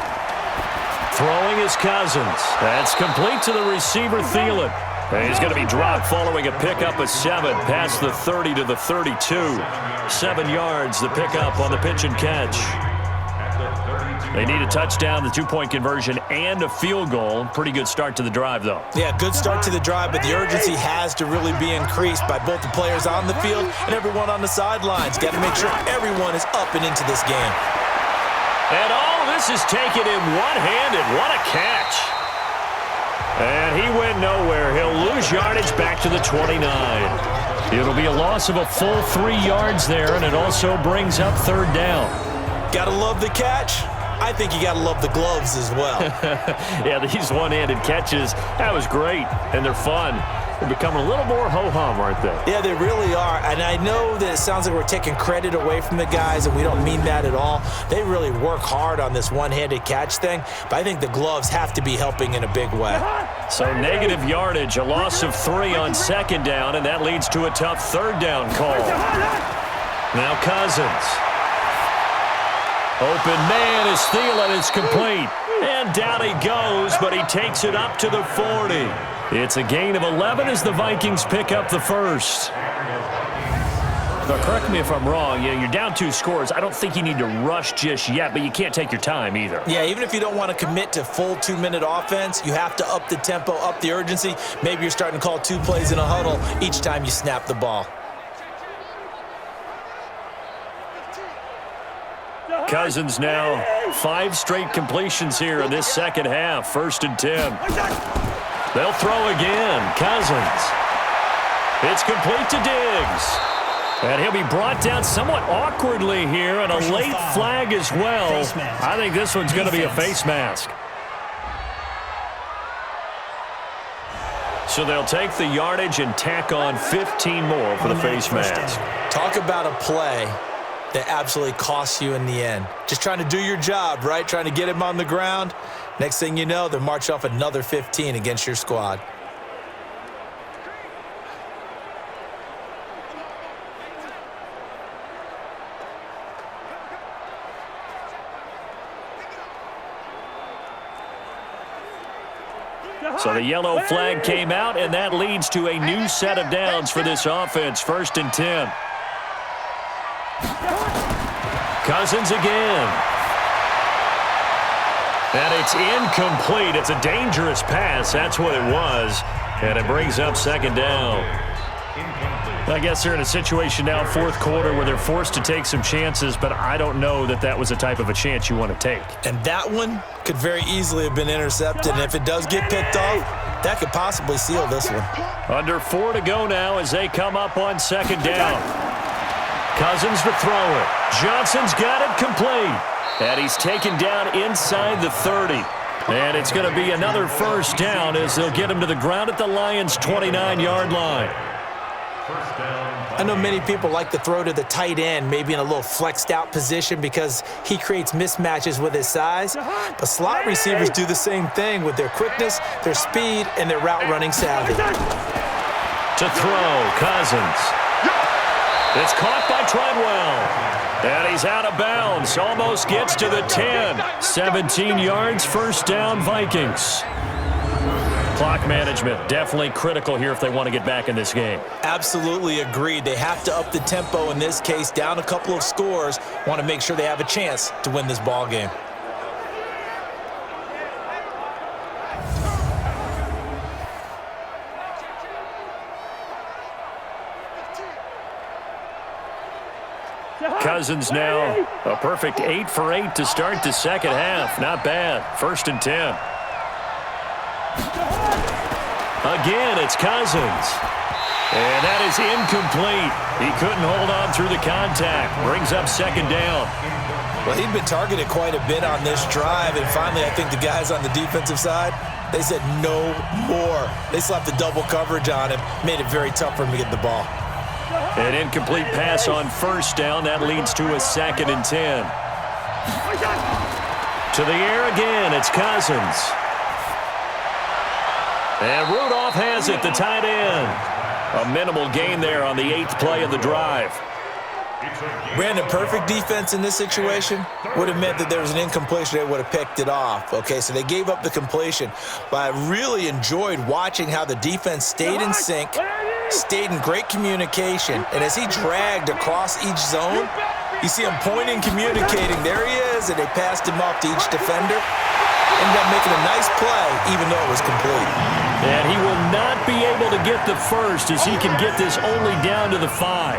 Throwing is Cousins. That's complete to the receiver, Thielen. And he's going to be dropped following a pickup of 7 past the 30 to the 32. 7 yards, the pickup on the pitch and catch. They need a touchdown, the 2-point conversion, and a field goal. Pretty good start to the drive, though. Yeah, good start to the drive, but the urgency has to really be increased by both the players on the field and everyone on the sidelines. Got to make sure everyone is up and into this game. And all this is taken in one-handed. What a catch. And he went nowhere. He'll lose yardage back to the 29. It'll be a loss of a full 3 yards there, and it also brings up third down. Gotta love the catch. I think you gotta love the gloves as well. Yeah, these one-handed catches, that was great, and they're fun. They're becoming a little more ho-hum, aren't they? Yeah, they really are. And I know that it sounds like we're taking credit away from the guys, and we don't mean that at all. They really work hard on this one-handed catch thing, but I think the gloves have to be helping in a big way. So negative yardage, a loss of 3 on second down, and that leads to a tough third down call. Now Cousins. Open man is Thielen. It's complete. And down he goes, but he takes it up to the 40. It's a gain of 11 as the Vikings pick up the first. Now, correct me if I'm wrong. You're down 2 scores. I don't think you need to rush just yet, but you can't take your time either. Yeah, even if you don't want to commit to full 2-minute offense, you have to up the tempo, up the urgency. Maybe you're starting to call 2 plays in a huddle each time you snap the ball. Cousins now 5 straight completions here in this second half. 1st and 10. They'll throw again. Cousins. It's complete to Diggs. And he'll be brought down somewhat awkwardly here, and a late flag as well. I think this one's going to be a face mask. So they'll take the yardage and tack on 15 more for the face mask. Talk about a play that absolutely costs you in the end. Just trying to do your job, right? Trying to get him on the ground. Next thing you know, they're marching off another 15 against your squad. So the yellow flag came out, and that leads to a new set of downs for this offense. 1st and 10. Cousins again. And it's incomplete. It's a dangerous pass. That's what it was. And it brings up second down. I guess they're in a situation now, 4th quarter, where they're forced to take some chances, but I don't know that that was the type of a chance you want to take. And that one could very easily have been intercepted. And if it does get picked off, that could possibly seal this one. Under 4 to go now as they come up on second down. Cousins to throw it. Johnson's got it complete. And he's taken down inside the 30. And it's going to be another first down as they'll get him to the ground at the Lions' 29-yard line. I know many people like to throw to the tight end, maybe in a little flexed out position because he creates mismatches with his size. But slot receivers do the same thing with their quickness, their speed, and their route running savvy. To throw, Cousins. It's caught by Treadwell. And he's out of bounds. Almost gets to the 10. 17 yards, first down, Vikings. Clock management definitely critical here if they want to get back in this game. Absolutely agreed. They have to up the tempo in this case, down a couple of scores. Want to make sure they have a chance to win this ball game. Cousins now a perfect 8 for 8 to start the second half. Not bad. 1st and 10. Again, it's Cousins. And that is incomplete. He couldn't hold on through the contact. Brings up second down. Well, he'd been targeted quite a bit on this drive, and finally I think the guys on the defensive side, they said no more. They slapped the double coverage on him, made it very tough for him to get the ball. An incomplete pass on first down. That leads to a 2nd and 10. To the air again, it's Cousins. And Rudolph has it, the tight end. A minimal gain there on the 8th play of the drive. Brandon, perfect defense in this situation would have meant that there was an incompletion. They would have picked it off. Okay, so they gave up the completion. But I really enjoyed watching how the defense stayed in sync, stayed in great communication. And as he dragged across each zone, you see him pointing, communicating. There he is, and they passed him off to each defender. Ended up making a nice play, even though it was complete. And he will not be able to get the first as he can get this only down to the 5.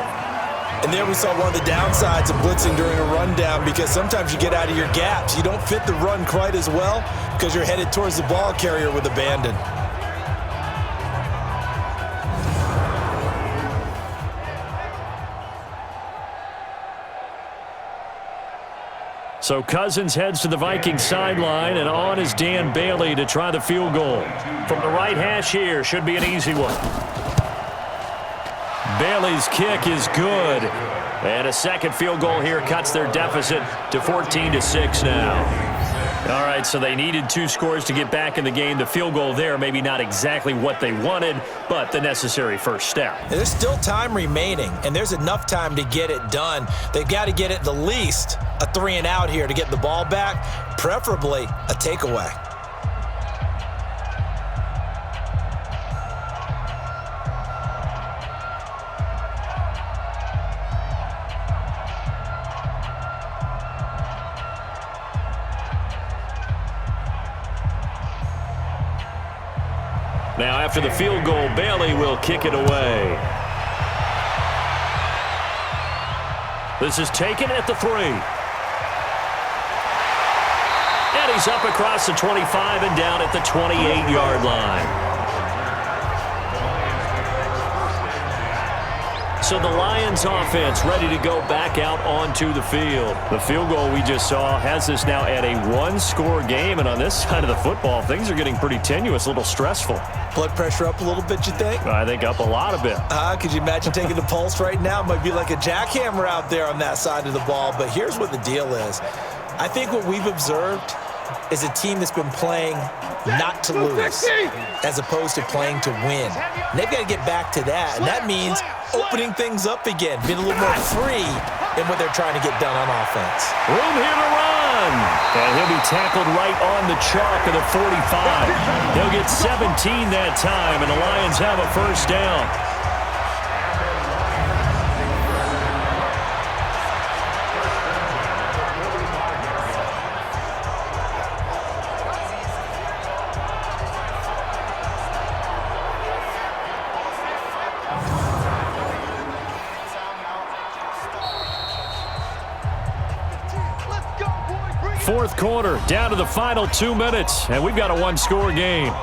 And there we saw one of the downsides of blitzing during a rundown, because sometimes you get out of your gaps. You don't fit the run quite as well because you're headed towards the ball carrier with abandon. So Cousins heads to the Vikings sideline, and on is Dan Bailey to try the field goal. From the right hash here, should be an easy one. Bailey's kick is good. And a second field goal here cuts their deficit to 14-6 now. All right, so they needed 2 scores to get back in the game. The field goal there, maybe not exactly what they wanted, but the necessary first step. There's still time remaining, and there's enough time to get it done. They've got to get at the least a 3-and-out here to get the ball back, preferably a takeaway. Now, after the field goal, Bailey will kick it away. This is taken at the 3. And he's up across the 25 and down at the 28-yard line. So the Lions offense ready to go back out onto the field. The field goal we just saw has us now at a 1-score game, and on this side of the football, things are getting pretty tenuous, a little stressful. Blood pressure up a little bit, you think? I think up a lot of it. Could you imagine taking the pulse right now? It might be like a jackhammer out there on that side of the ball, but here's what the deal is. I think what we've observed is a team that's been playing not to lose as opposed to playing to win. And they've got to get back to that, and that means opening things up again, being a little more free in what they're trying to get done on offense. Room here to run. And he'll be tackled right on the chalk of the 45. He'll get 17 that time, and the Lions have a first down. Fourth quarter, down to the final 2 minutes, and we've got a 1-score game.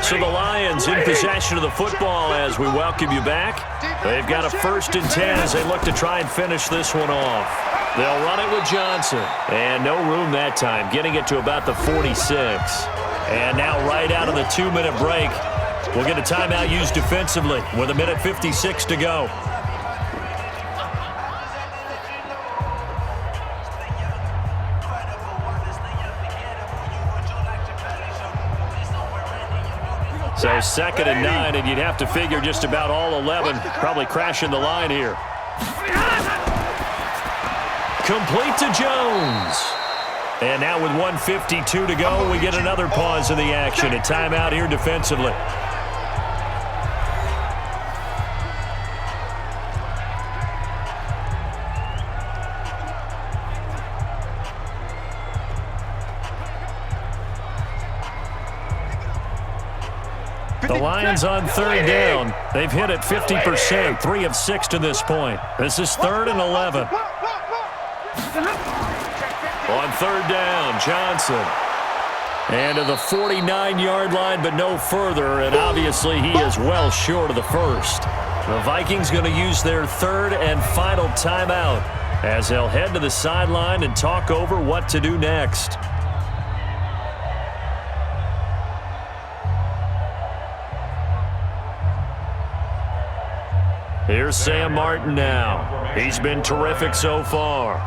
So the Lions in possession of the football as we welcome you back. They've got a 1st and 10 as they look to try and finish this one off. They'll run it with Johnson. And no room that time, getting it to about the 46. And now right out of the 2-minute break, we'll get a timeout used defensively with 1:56 to go. So 2nd and 9, and you'd have to figure just about all 11 probably crashing the line here. Complete to Jones. And now with 1:52 to go, we get another pause in the action. A timeout here defensively. The Lions on 3rd down. They've hit it 50%, 3 of 6 to this point. This is 3rd and 11. On 3rd down, Johnson. And to the 49-yard line, but no further, and obviously he is well short of the first. The Vikings going to use their 3rd and final timeout as they'll head to the sideline and talk over what to do next. Here's Sam Martin now. He's been terrific so far.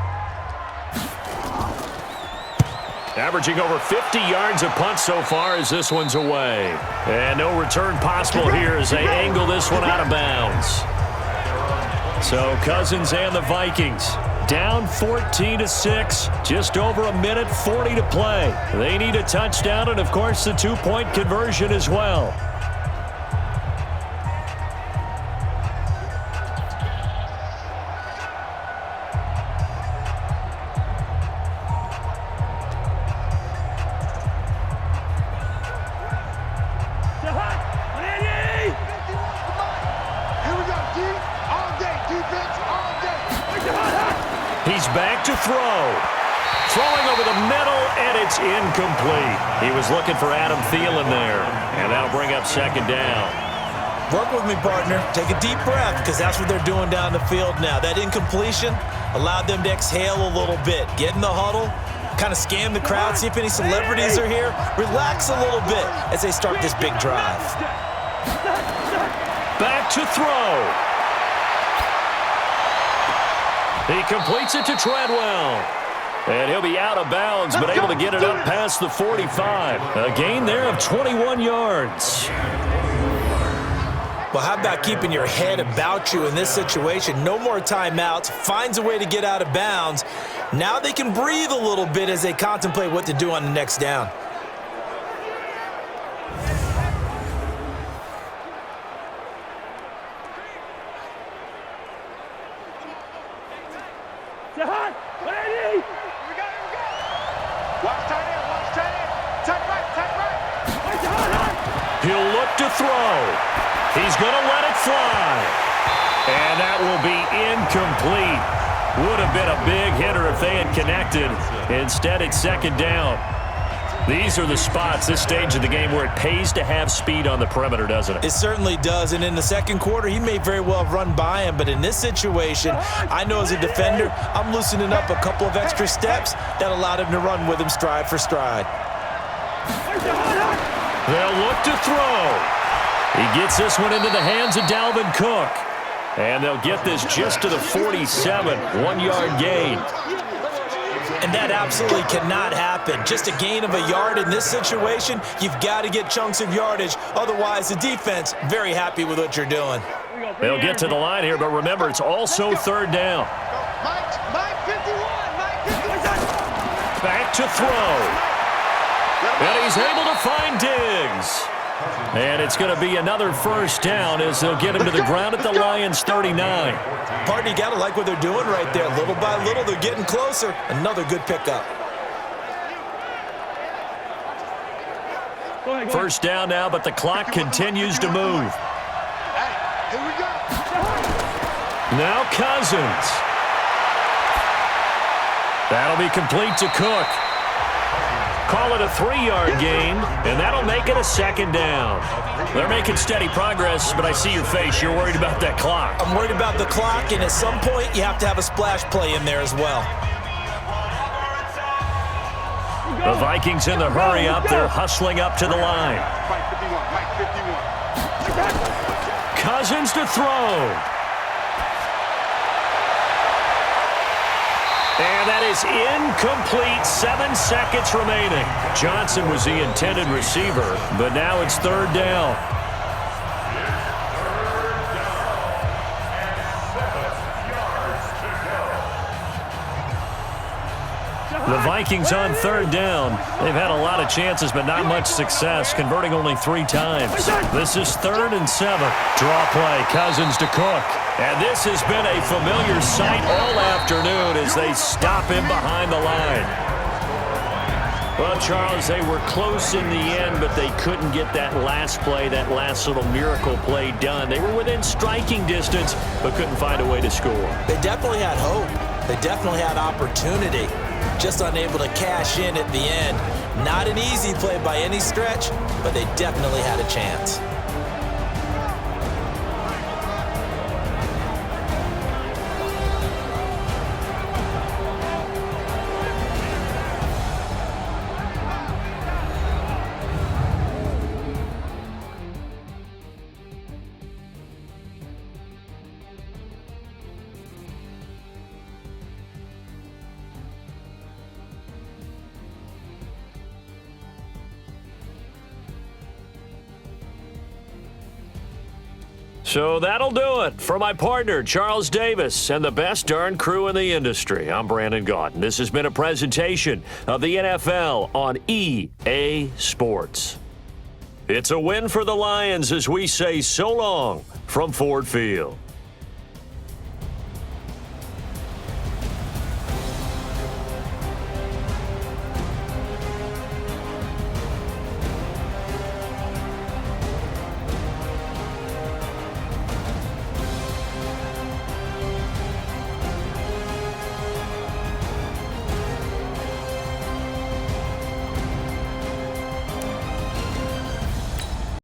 Averaging over 50 yards a punt so far as this one's away. And no return possible here as they angle this one out of bounds. So Cousins and the Vikings down 14-6, just over 1:40 to play. They need a touchdown and, of course, the 2-point conversion as well. He's back to throw. Throwing over the middle, and it's incomplete. He was looking for Adam Thielen there, and that'll bring up 2nd down. Work with me, partner. Take a deep breath, because that's what they're doing down the field now. That incompletion allowed them to exhale a little bit. Get in the huddle, kind of scan the crowd, see if any celebrities are here. Relax a little bit as they start this big drive. Back to throw. He completes it to Treadwell. And he'll be out of bounds, but able to get it up past the 45. A gain there of 21 yards. Well, how about keeping your head about you in this situation? No more timeouts. Finds a way to get out of bounds. Now they can breathe a little bit as they contemplate what to do on the next down. He'll look to throw. He's going to let it fly. And that will be incomplete. Would have been a big hitter if they had connected. Instead, it's second down. These are the spots, this stage of the game, where it pays to have speed on the perimeter, doesn't it? It certainly does, and in the second quarter, he may very well have run by him, but in this situation, I know as a defender, I'm loosening up a couple of extra steps that allowed him to run with him stride for stride. They'll look to throw. He gets this one into the hands of Dalvin Cook. And they'll get this just to the 47, 1-yard gain. And that absolutely cannot happen. Just a gain of a yard in this situation, you've got to get chunks of yardage. Otherwise, the defense, very happy with what you're doing. They'll get to the line here, but remember, it's also third down. Back to throw. And he's able to find Diggs. And it's going to be another first down as they'll get him to the ground at the Lions' 39. Partner, you got to like what they're doing right there. Little by little, they're getting closer. Another good pickup. First down now, but the clock continues to move. Now Cousins. That'll be complete to Cook. Call it a 3-yard gain, and that'll make it a second down. They're making steady progress, but I see your face. You're worried about that clock. I'm worried about the clock, and at some point, you have to have a splash play in there as well. The Vikings in the hurry up. They're hustling up to the line. Cousins to throw. And that is incomplete. 7 seconds remaining. Johnson was the intended receiver, but now it's third down. The Vikings on third down. They've had a lot of chances, but not much success, converting only 3 times. This is 3rd and 7. Draw play, Cousins to Cook. And this has been a familiar sight all afternoon as they stop him behind the line. Well, Charles, they were close in the end, but they couldn't get that last play, that last little miracle play done. They were within striking distance, but couldn't find a way to score. They definitely had hope. They definitely had opportunity. Just unable to cash in at the end. Not an easy play by any stretch, but they definitely had a chance. So that'll do it for my partner, Charles Davis, and the best darn crew in the industry. I'm Brandon Gaudin. This has been a presentation of the NFL on EA Sports. It's a win for the Lions as we say so long from Ford Field.